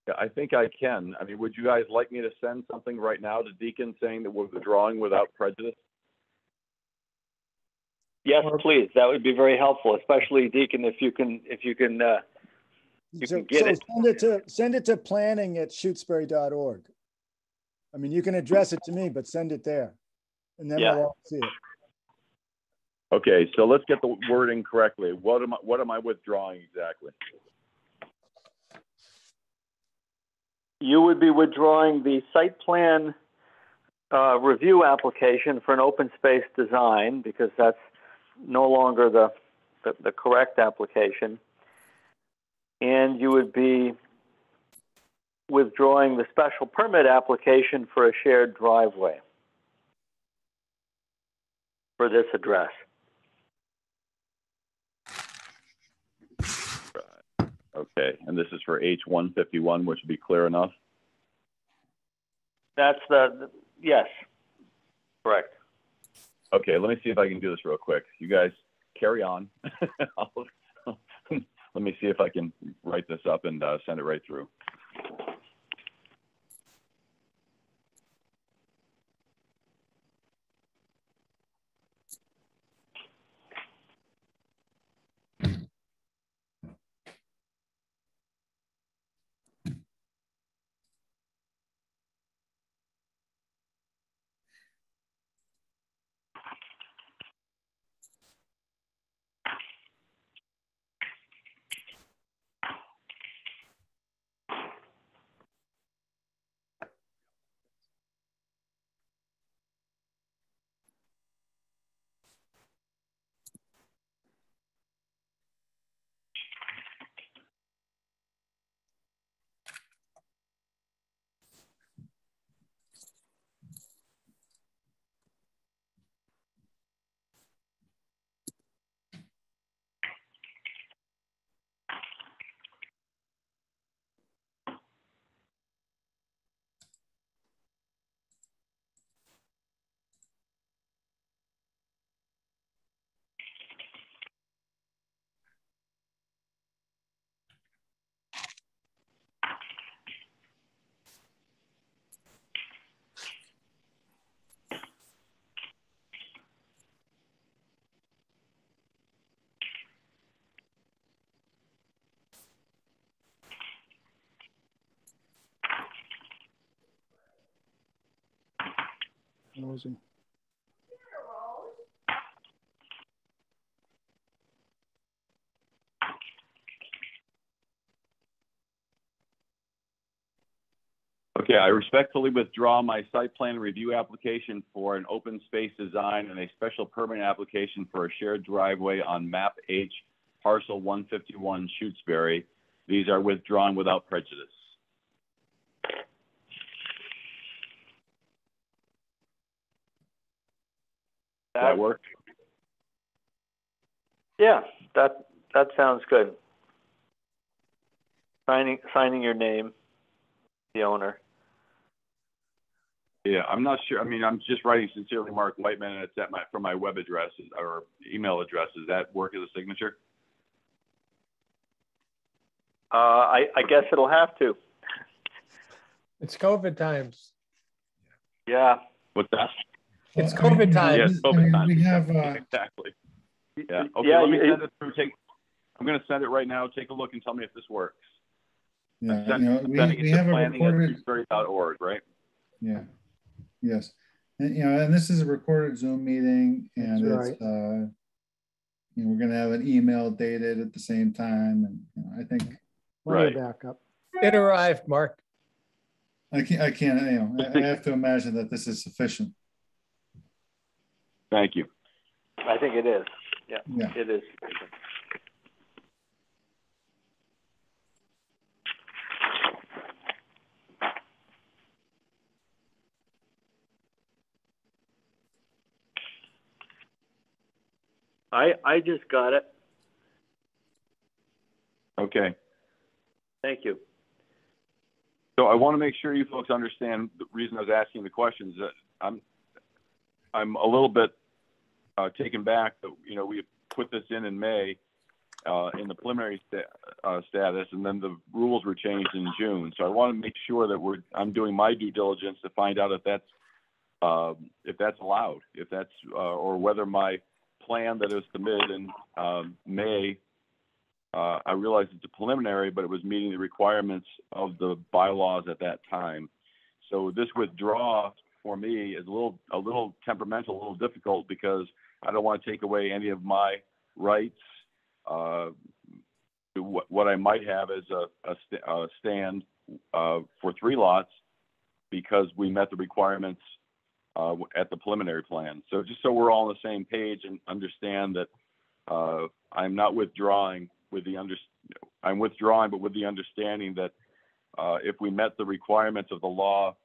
Yeah, I think I can. I mean, would you guys like me to send something right now to Deacon saying that we're withdrawing without prejudice? Yes, please. That would be very helpful, especially Deacon, if you can get it. Send it to planning@shutesbury.org. I mean, you can address it to me, but send it there, and then we'll all see it. Okay, so let's get the wording correctly. What am I withdrawing exactly? You would be withdrawing the site plan review application for an open space design, because that's no longer the correct application. And you would be withdrawing the special permit application for a shared driveway for this address. Okay, and this is for H151, which would be clear enough? That's yes, correct. Okay, let me see if I can do this real quick. You guys carry on. Let me see if I can write this up and send it right through. Closing. Okay, I respectfully withdraw my site plan review application for an open space design and a special permit application for a shared driveway on map H, parcel 151, Shutesbury. These are withdrawn without prejudice. That work? Yeah, that sounds good. Signing your name, the owner. Yeah, I'm not sure. I mean, I'm just writing sincerely Mark Whiteman, and it's at from my web address or email address. Does that work as a signature? I guess it'll have to. It's COVID times. Yeah. What's that? It's COVID time. Yeah, it's COVID time. We have exactly. Yeah. Okay. Yeah, let me send it through. I'm going to send it right now. Take a look and tell me if this works. Yeah, we have a recorded Shutesbury.org, right? Yeah. Yes. And, and this is a recorded Zoom meeting, and That's it's right. we're going to have an email dated at the same time, and I think Plenty of backup. It arrived, Mark. I can't. I have to imagine that this is sufficient. Thank you. I think it is. Yeah. It is. I just got it. Okay. Thank you. So I want to make sure you folks understand the reason I was asking the questions. That I'm a little bit taken back that we put this in May in the preliminary status, and then the rules were changed in June. So I want to make sure that I'm doing my due diligence to find out if that's allowed, or whether my plan that was submitted in May. I realize it's a preliminary, but it was meeting the requirements of the bylaws at that time. So this withdrawal for me is a little temperamental, a little difficult, because I don't want to take away any of my rights. What I might have is a stand for 3 lots because we met the requirements at the preliminary plan. So just so we're all on the same page and understand that I'm not withdrawing I'm withdrawing, but with the understanding that if we met the requirements of the law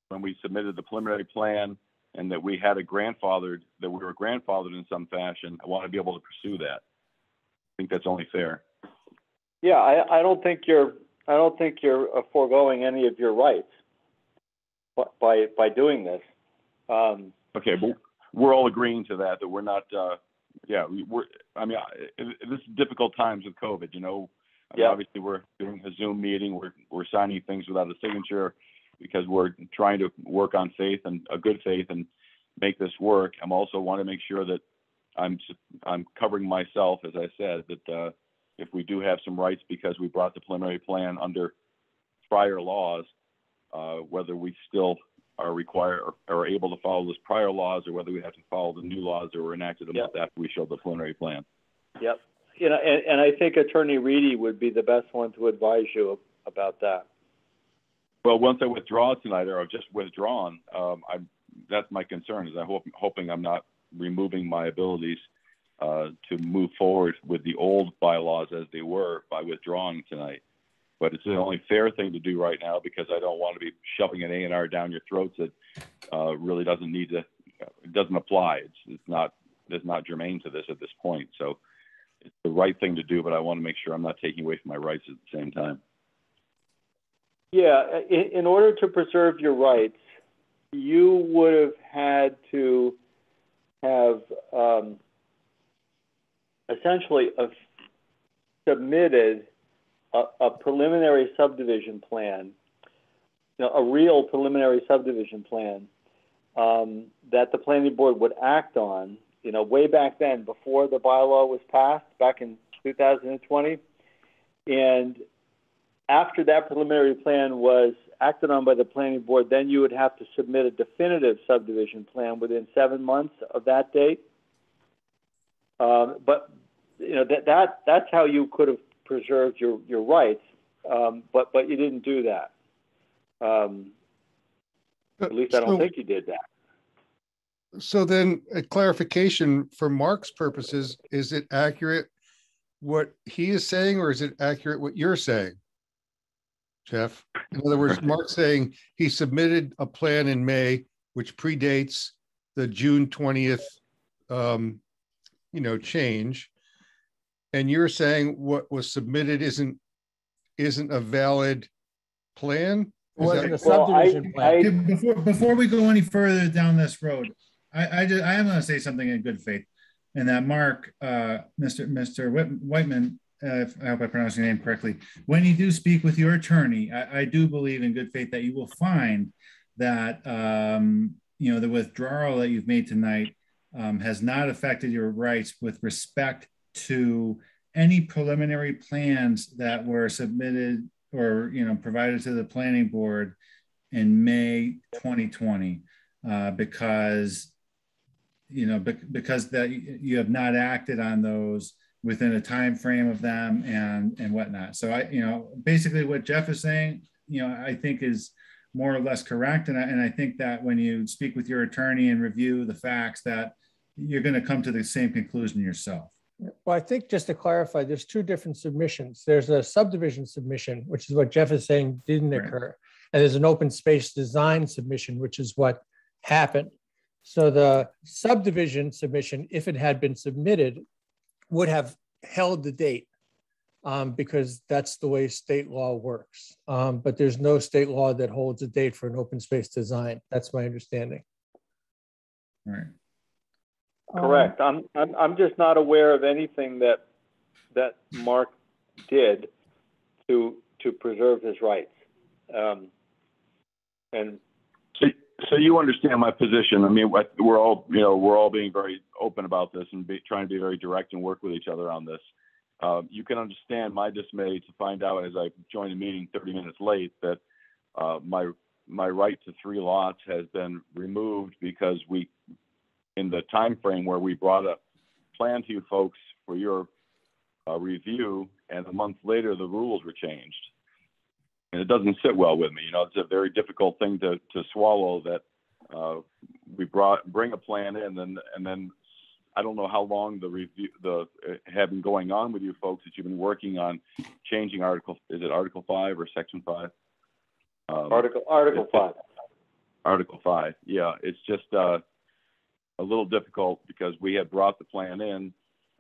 when we submitted the preliminary plan, and that we were grandfathered in some fashion, I want to be able to pursue that. I think that's only fair. Yeah, I don't think you're foregoing any of your rights by doing this. Okay, but we're all agreeing to that we're not. This is difficult times with COVID. Obviously we're doing a Zoom meeting. We're signing things without a signature because we're trying to work on faith and a good faith and make this work. I'm also want to make sure that I'm covering myself, as I said, that if we do have some rights because we brought the preliminary plan under prior laws, whether we still are required or able to follow those prior laws, or whether we have to follow the new laws that were enacted a month after we showed the preliminary plan. Yep. And I think Attorney Reedy would be the best one to advise you about that. Well, once I withdraw tonight, or I've just withdrawn, that's my concern. Is hoping I'm not removing my abilities to move forward with the old bylaws as they were by withdrawing tonight. But it's the only fair thing to do right now, because I don't want to be shoving an A&R down your throats that really doesn't need to. It doesn't apply. It's not germane to this at this point. So it's the right thing to do, but I want to make sure I'm not taking away from my rights at the same time. Yeah, in order to preserve your rights, you would have had to have essentially submitted a preliminary subdivision plan, a real preliminary subdivision plan that the planning board would act on, way back then, before the bylaw was passed, back in 2020. And after that preliminary plan was acted on by the planning board, then you would have to submit a definitive subdivision plan within 7 months of that date. But that's how you could have preserved your rights, but you didn't do that. At least I don't think you did that. So then a clarification for Mark's purposes, is it accurate what he is saying, or is it accurate what you're saying, Jeff? In other words, Mark's saying he submitted a plan in May, which predates the June 20th change. And you're saying what was submitted isn't a valid plan? It wasn't a subdivision plan. Before we go any further down this road, I am going to say something in good faith, and that Mark, Mr. Whiteman, I hope I pronounced your name correctly. When you do speak with your attorney, I do believe in good faith that you will find that the withdrawal that you've made tonight has not affected your rights with respect to any preliminary plans that were submitted or provided to the planning board in May 2020, because that you have not acted on those within a time frame of them and whatnot. So basically what Jeff is saying, I think is more or less correct, and I think that when you speak with your attorney and review the facts, that you're going to come to the same conclusion yourself. Well, I think just to clarify, there's two different submissions. There's a subdivision submission, which is what Jeff is saying didn't occur. And there's an open space design submission, which is what happened. So the subdivision submission, if it had been submitted, would have held the date because that's the way state law works. But there's no state law that holds a date for an open space design. That's my understanding. All right. Correct. I'm just not aware of anything that Mark did to preserve his rights. And so you understand my position. I mean, we're all being very open about this and trying to be very direct and work with each other on this. You can understand my dismay to find out as I joined the meeting 30 minutes late that my right to 3 lots has been removed because in the time frame where we brought a plan to you folks for your review, and a month later the rules were changed, and it doesn't sit well with me. It's a very difficult thing to swallow that we bring a plan in, and then I don't know how long the review have been going on with you folks that you've been working on changing Article 5 or Section 5? Article 5. Article 5. Yeah, it's just a little difficult because we had brought the plan in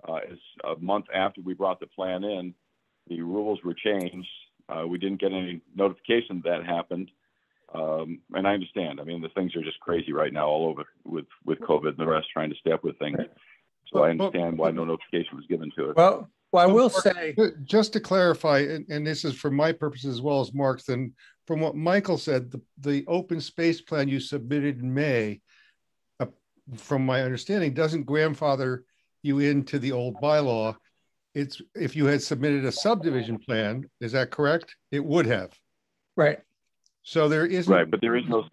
as a month after we brought the plan in, the rules were changed. We didn't get any notification that happened. And I understand. I mean, the things are just crazy right now all over with COVID and the rest, trying to stay up with things. So I understand why no notification was given to it. Well, I will say, just to clarify, and this is for my purposes as well as Mark's, then from what Michael said, the open space plan you submitted in May, from my understanding, doesn't grandfather you into the old bylaw. It's if you had submitted a subdivision plan, is that correct? It would have. Right. So there isn't. Right, but there is no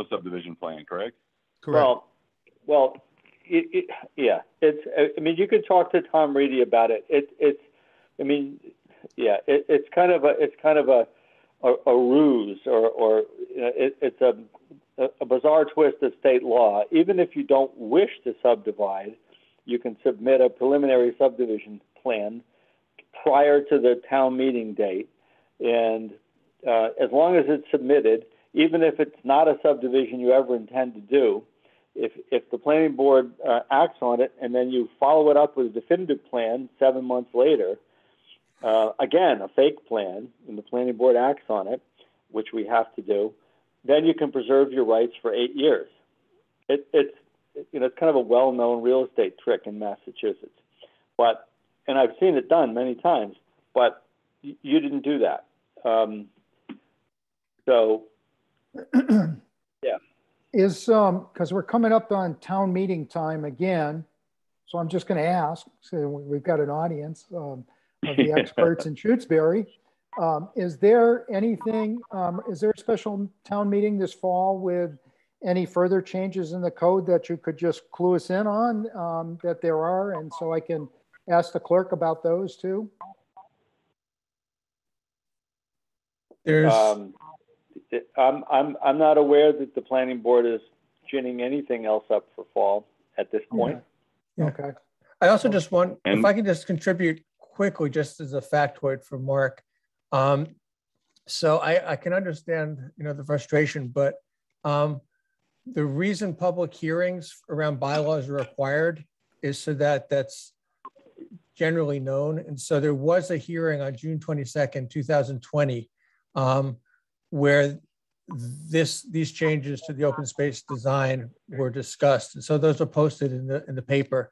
subdivision plan, correct? Correct. Well, yeah. It's. I mean, you could talk to Tom Reedy about it. It's kind of a ruse, or it's a bizarre twist of state law. Even if you don't wish to subdivide, you can submit a preliminary subdivision plan prior to the town meeting date, and as long as it's submitted, even if it's not a subdivision you ever intend to do, if the planning board acts on it and then you follow it up with a definitive plan 7 months later, again, a fake plan, and the planning board acts on it, which we have to do, then you can preserve your rights for 8 years. It's kind of a well-known real estate trick in Massachusetts, and I've seen it done many times, but you didn't do that. So, yeah. Because we're coming up on town meeting time again, so I'm just going to ask, so we've got an audience of the experts in Shutesbury. Is there anything, is there a special town meeting this fall with any further changes in the code that you could just clue us in on that there are, and so I can ask the clerk about those too? there's I'm not aware that the planning board is ginning anything else up for fall at this point. Yeah. Okay. I also just want, if I can just contribute quickly, just as a factoid for Mark. So I can understand, the frustration, but the reason public hearings around bylaws are required is so that that's generally known. And so there was a hearing on June 22nd, 2020, where these changes to the open space design were discussed. And so those are posted in the paper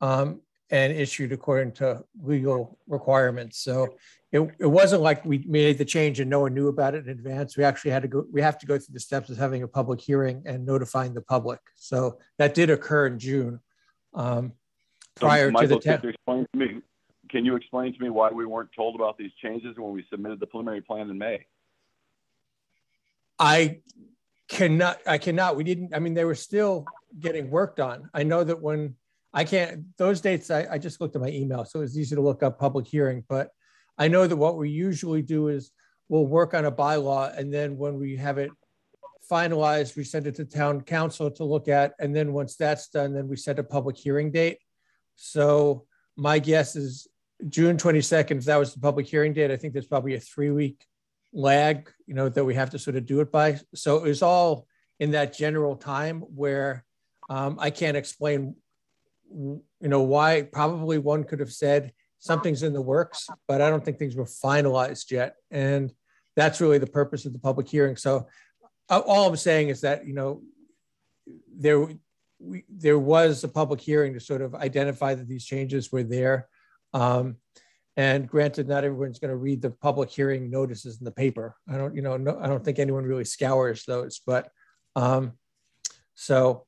and issued according to legal requirements. So it wasn't like we made the change and no one knew about it in advance. We actually had to go, we have to go through the steps of having a public hearing and notifying the public. So that did occur in June. Prior Michael, to the can you explain to me why we weren't told about these changes when we submitted the preliminary plan in May? I cannot. We didn't, I mean, they were still getting worked on. I know that when I can't, those dates, I just looked at my email, so it's easy to look up public hearing, but I know that what we usually do is we'll work on a bylaw, and then when we have it finalized, we send it to town council to look at. And then once that's done, then we set a public hearing date. So my guess is June 22nd, if that was the public hearing date, I think there's probably a 3-week lag, you know, that we have to sort of do it by. So it was all in that general time where I can't explain, you know, why. Probably one could have said something's in the works, but I don't think things were finalized yet. And that's really the purpose of the public hearing. So all I'm saying is that, you know, there was a public hearing to sort of identify that these changes were there. And granted, not everyone's going to read the public hearing notices in the paper. I don't, you know, I don't think anyone really scours those, but so,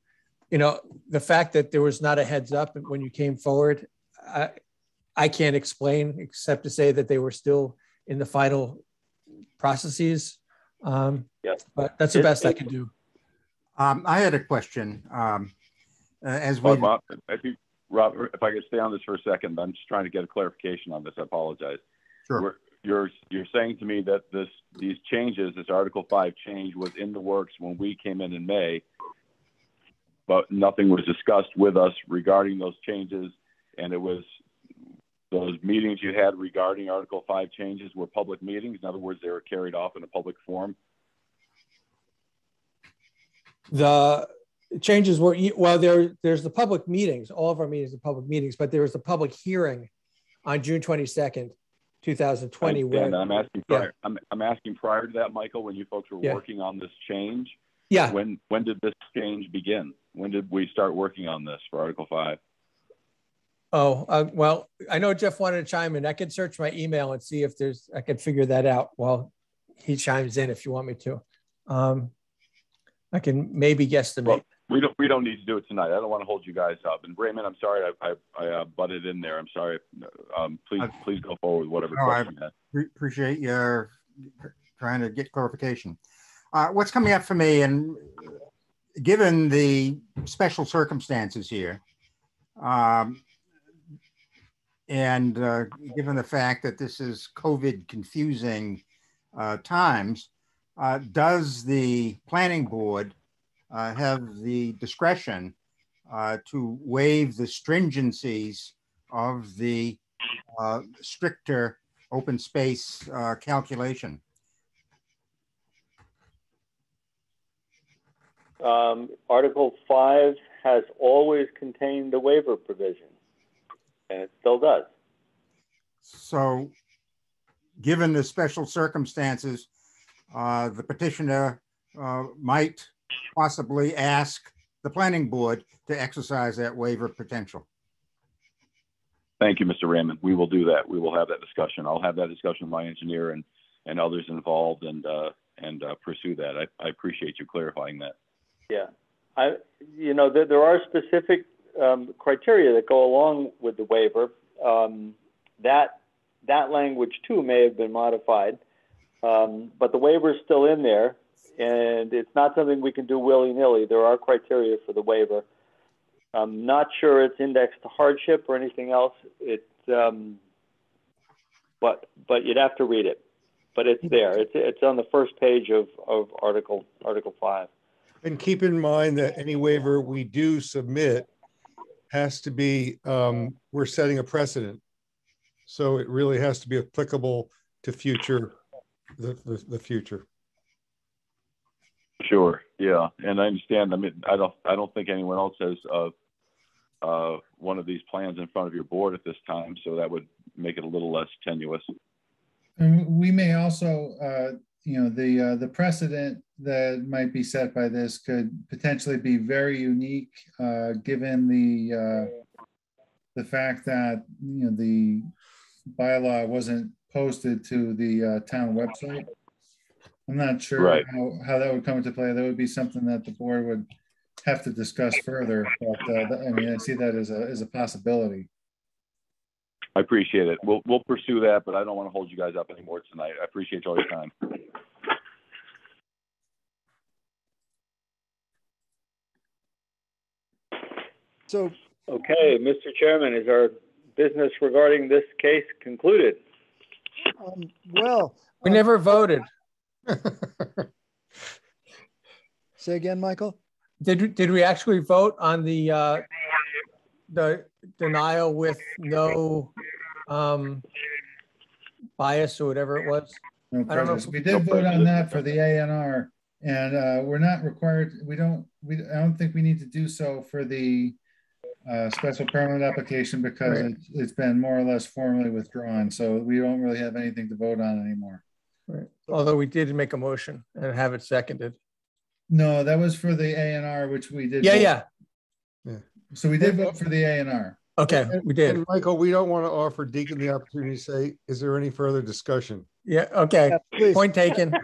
you know, the fact that there was not a heads up when you came forward, I can't explain except to say that they were still in the final processes. But that's the best I can do. I had a question. As we, I think, Robert, if I could stay on this for a second, I'm just trying to get a clarification on this. I apologize. Sure. You're saying to me that these changes, this Article 5 change, was in the works when we came in May, but nothing was discussed with us regarding those changes, and it was those meetings you had regarding Article 5 changes were public meetings. In other words, they were carried off in a public forum. The changes were, well, there's the public meetings. All of our meetings are public meetings, but there was a public hearing on June 22nd, 2020. Where I'm asking prior, yeah. I'm asking prior to that, Michael, when you folks were working on this change. Yeah. When did this change begin? When did we start working on this for Article 5? Oh, well, I know Jeff wanted to chime in. I can search my email and see if I can figure that out while he chimes in if you want me to. I can maybe guesstimate. Well, we don't need to do it tonight. I don't want to hold you guys up. And Raymond, I'm sorry I butted in there. I'm sorry. Please go forward with whatever question you had. Appreciate your trying to get clarification. What's coming up for me, and given the special circumstances here, and given the fact that this is COVID confusing times, does the planning board have the discretion to waive the stringencies of the stricter open space calculation? Article 5 has always contained the waiver provision, and it still does. So, given the special circumstances, the petitioner might possibly ask the planning board to exercise that waiver potential. Thank you, Mr. Raymond. We will do that. We will have that discussion. I'll have that discussion with my engineer and others involved and pursue that. I appreciate you clarifying that. Yeah, there are specific criteria that go along with the waiver. That language too may have been modified, but the waiver is still in there, and it's not something we can do willy-nilly. There are criteria for the waiver. I'm not sure it's indexed to hardship or anything else. But you'd have to read it. But it's there. It's on the first page of Article 5. And keep in mind that any waiver we do submit has to be, we're setting a precedent. So it really has to be applicable to the future. Sure. Yeah. And I understand. I mean, I don't think anyone else has one of these plans in front of your board at this time, so that would make it a little less tenuous. And we may also, you know, the precedent that might be set by this could potentially be very unique, given the fact that, you know, the bylaw wasn't posted to the town website. I'm not sure Right. how that would come into play. That would be something that the board would have to discuss further. But I mean, I see that as a possibility. I appreciate it. We'll pursue that, but I don't want to hold you guys up anymore tonight. I appreciate all your time. So, Okay, Mr. Chairman, is our business regarding this case concluded? well, We never voted. say again, Michael? Did we actually vote on the denial with no bias or whatever it was? No I don't know prejudice. if- We did vote on that for the A&R, and we're not required. I don't think we need to do so for the special permit application because Right. it's been more or less formally withdrawn. So we don't really have anything to vote on anymore. Right. Although we did make a motion and have it seconded. No, that was for the A&R, which we did. Yeah, vote. yeah. So we did vote for the A&R. Okay, we did. And Michael, we don't want to offer Deacon the opportunity to say, is there any further discussion? Yeah, okay. Yeah, please. Point taken.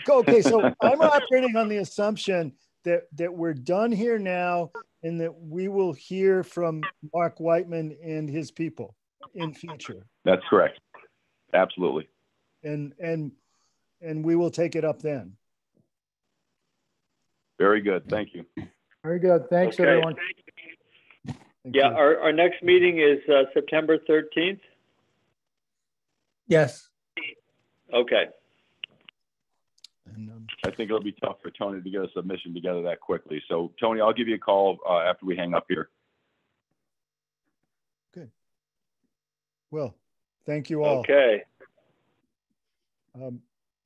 Okay, so I'm operating on the assumption that we're done here now and that we will hear from Mark Whiteman and his people in future. That's correct. Absolutely. And we will take it up then. Very good. Thank you. Very good. Thanks, Okay. everyone. Thank Yeah, you. our next meeting is September 13th. Yes. Okay. And, I think it'll be tough for Tony to get a submission together that quickly. So Tony, I'll give you a call after we hang up here. well, thank you all. Okay.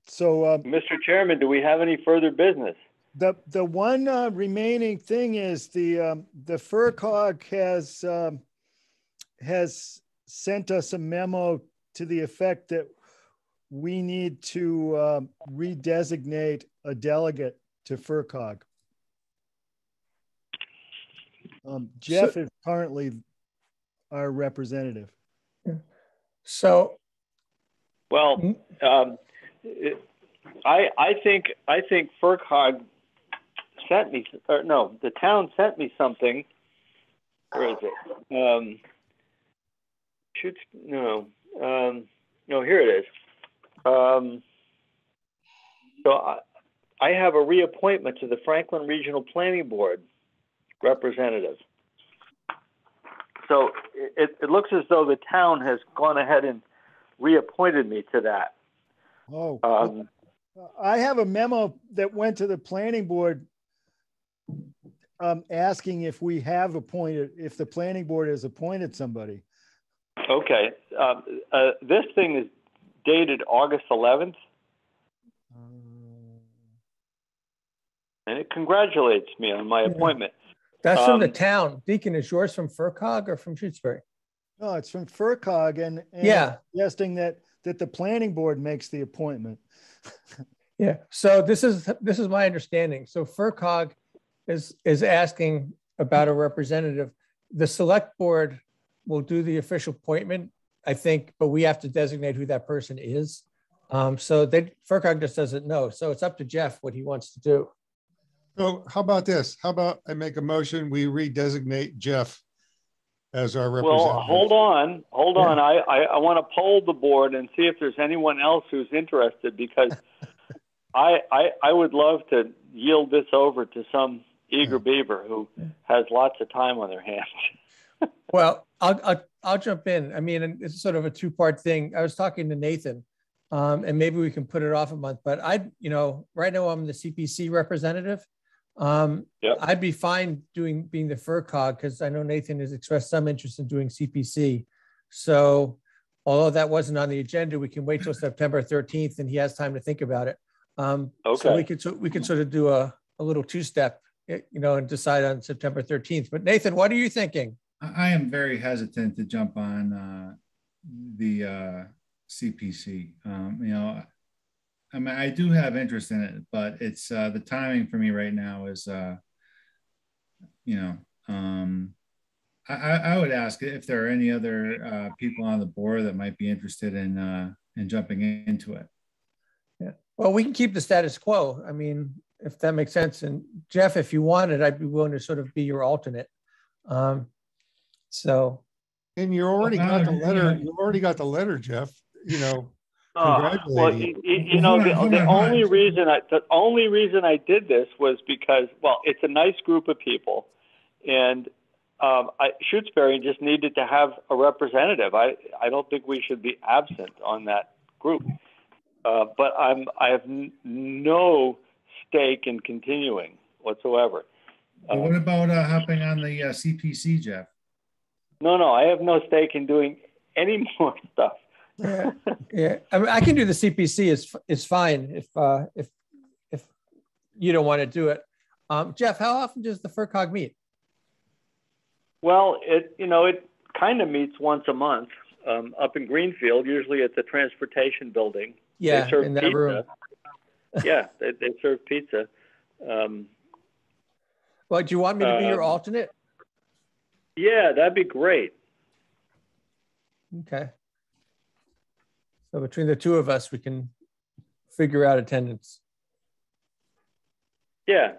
So Mr. Chairman, do we have any further business? the one remaining thing is the FERCog has sent us a memo to the effect that we need to redesignate a delegate to FERCog. Jeff is currently our representative. So, Well, I think FERCog sent me, or no, the town sent me something. Where is it? No, here it is. So I have a reappointment to the Franklin Regional Planning Board representative. So it looks as though the town has gone ahead and reappointed me to that. Oh, I have a memo that went to the planning board asking if we have appointed, if the planning board has appointed somebody. Okay. This thing is dated August 11th. And it congratulates me on my appointment. that's from the town. Deacon, is yours from FERCog or from Shutesbury? No, it's from FERCog and Yeah. suggesting that the planning board makes the appointment. Yeah. So this is my understanding. So FERCog is asking about a representative. The select board will do the official appointment, I think, but we have to designate who that person is. So FERCog just doesn't know. So it's up to Jeff what he wants to do. So how about this? How about I make a motion, we redesignate Jeff as our representative? Well, hold on. I want to poll the board and see if there's anyone else who's interested, because I would love to yield this over to some eager beaver who has lots of time on their hands. Well, I'll jump in. I mean, it's sort of a two-part thing. I was talking to Nathan, and maybe we can put it off a month, but right now I'm the CPC representative. Yep. I'd be fine being the FERCog, because I know Nathan has expressed some interest in doing CPC. So although that wasn't on the agenda, we can wait till September 13th and he has time to think about it. Okay. So we could sort of do a little two-step and decide on September 13th. But Nathan, what are you thinking? I am very hesitant to jump on the CPC. I mean, I do have interest in it, but it's the timing for me right now is, I would ask if there are any other people on the board that might be interested in jumping into it. Yeah. Well, we can keep the status quo. I mean, if that makes sense. And Jeff, if you wanted, I'd be willing to sort of be your alternate. So. And you already got the letter. You already got the letter, Jeff. Congratulating. The only reason I did this was because, well, it's a nice group of people, and Shutesbury just needed to have a representative. I don't think we should be absent on that group. But I have no stake in continuing whatsoever. What about hopping on the CPC, Jeff? No, I have no stake in doing any more stuff. Yeah. I mean, I can do the CPC. It's fine if you don't want to do it. Jeff, how often does the FERCog meet? Well, it kind of meets once a month up in Greenfield, usually at the transportation building. Yeah, they serve in that pizza. room. Yeah, they serve pizza. Well, do you want me to be your alternate? Yeah, that'd be great. Okay. So between the two of us, we can figure out attendance. Yeah.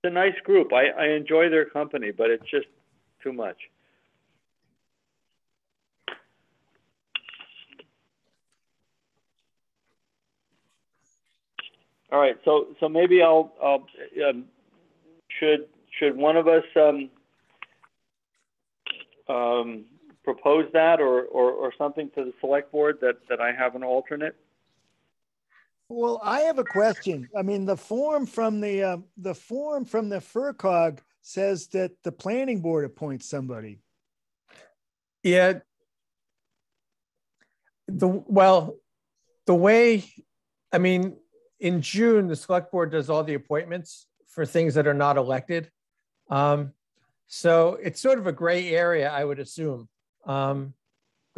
It's a nice group. I enjoy their company, but it's just too much. All right, so maybe I'll should one of us propose that or something to the select board that I have an alternate? Well, I have a question. I mean, the form from the FERCog says that the planning board appoints somebody. Yeah. The way, I mean, in June, the select board does all the appointments for things that are not elected. So it's sort of a gray area, I would assume. Because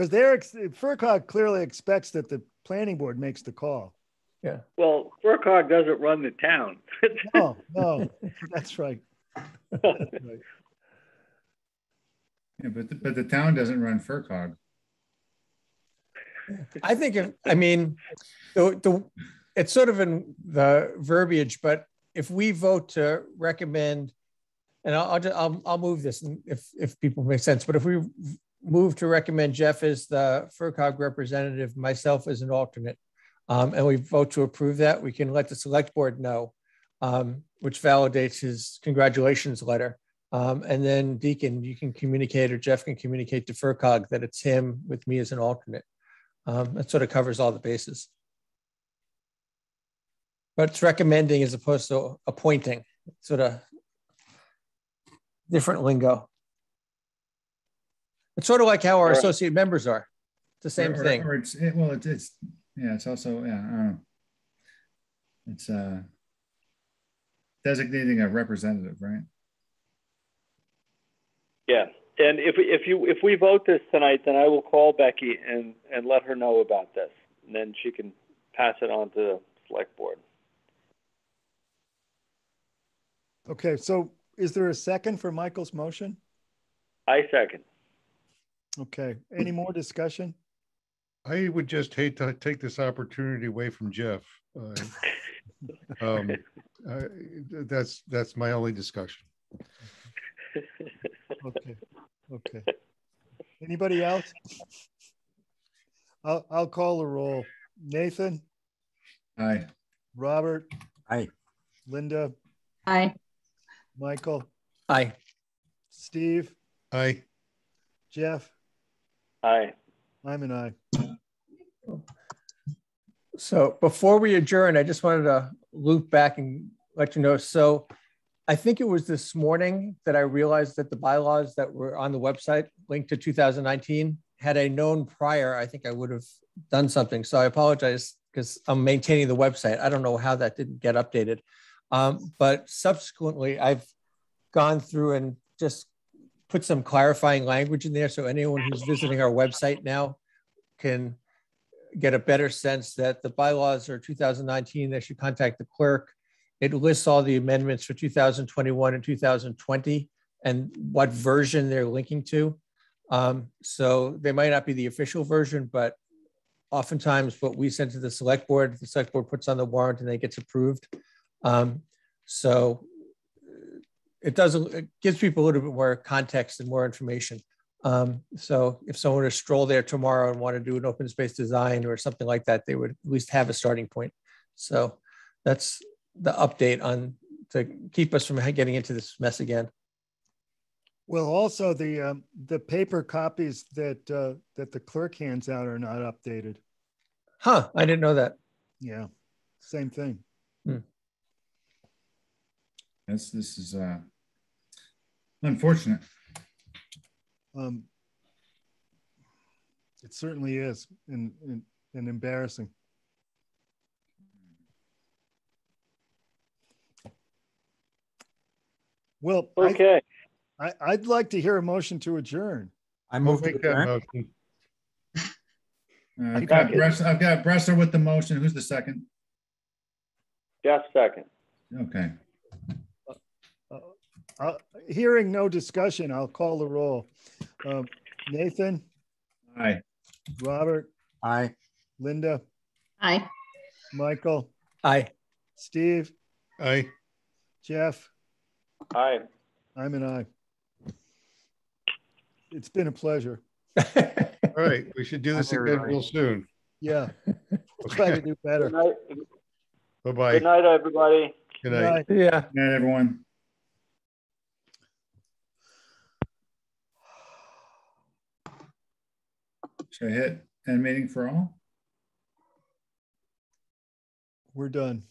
FERCog clearly expects that the planning board makes the call. Yeah. Well, FERCog doesn't run the town. No, that's right. That's right. Yeah, but the town doesn't run FERCog. I think it's sort of in the verbiage, but if we vote to recommend, and I'll move this if people make sense, but if we move to recommend Jeff as the FERCog representative, myself as an alternate, and we vote to approve that, we can let the select board know, which validates his congratulations letter. And then Deacon, you can communicate, or Jeff can communicate to FERCog that it's him with me as an alternate. That sort of covers all the bases. But it's recommending as opposed to appointing, sort of different lingo. It's sort of like how our associate members are. It's the same thing. Or it's also, yeah, I don't know. It's designating a representative, right? Yeah, and if we vote this tonight, then I will call Becky and let her know about this, and then she can pass it on to the select board. Okay, so is there a second for Michael's motion? I second. Okay, any more discussion? I would just hate to take this opportunity away from Jeff. That's my only discussion. Okay. Anybody else? I'll call the roll. Nathan? Aye. Robert? Aye. Linda? Aye. Michael? Aye. Steve? Aye. Jeff? Aye. I'm an aye. So before we adjourn, I just wanted to loop back and let you know. So I think it was this morning that I realized that the bylaws that were on the website linked to 2019 had I known prior, I think I would have done something. So I apologize because I'm maintaining the website. I don't know how that didn't get updated. But subsequently, I've gone through and just put some clarifying language in there. So anyone who's visiting our website now can get a better sense that the bylaws are 2019, they should contact the clerk. It lists all the amendments for 2021 and 2020 and what version they're linking to. So they might not be the official version, but oftentimes what we send to the select board puts on the warrant and it gets approved. So it gives people a little bit more context and more information. So if someone were to stroll there tomorrow and want to do an open space design or something like that, they would at least have a starting point. So that's the update on to keep us from getting into this mess again. Well, also the paper copies that the clerk hands out are not updated. Huh, I didn't know that. Yeah, same thing. This is unfortunate. It certainly is, and embarrassing. Well, okay. I'd like to hear a motion to adjourn. I move to Make that adjourn. motion. I've got Bresser with the motion. Who's the second? Jeff second. Okay. Hearing no discussion, I'll call the roll. Nathan? Aye. Robert? Aye. Linda? Aye. Michael? Aye. Steve? Aye. Jeff? Aye. I'm an aye. It's been a pleasure. All right, we should do this again real soon. Yeah, we'll try to do better. Good night. Bye-bye. Good night, everybody. Good night. Yeah. Good night, everyone. Should I hit end meeting for all? We're done.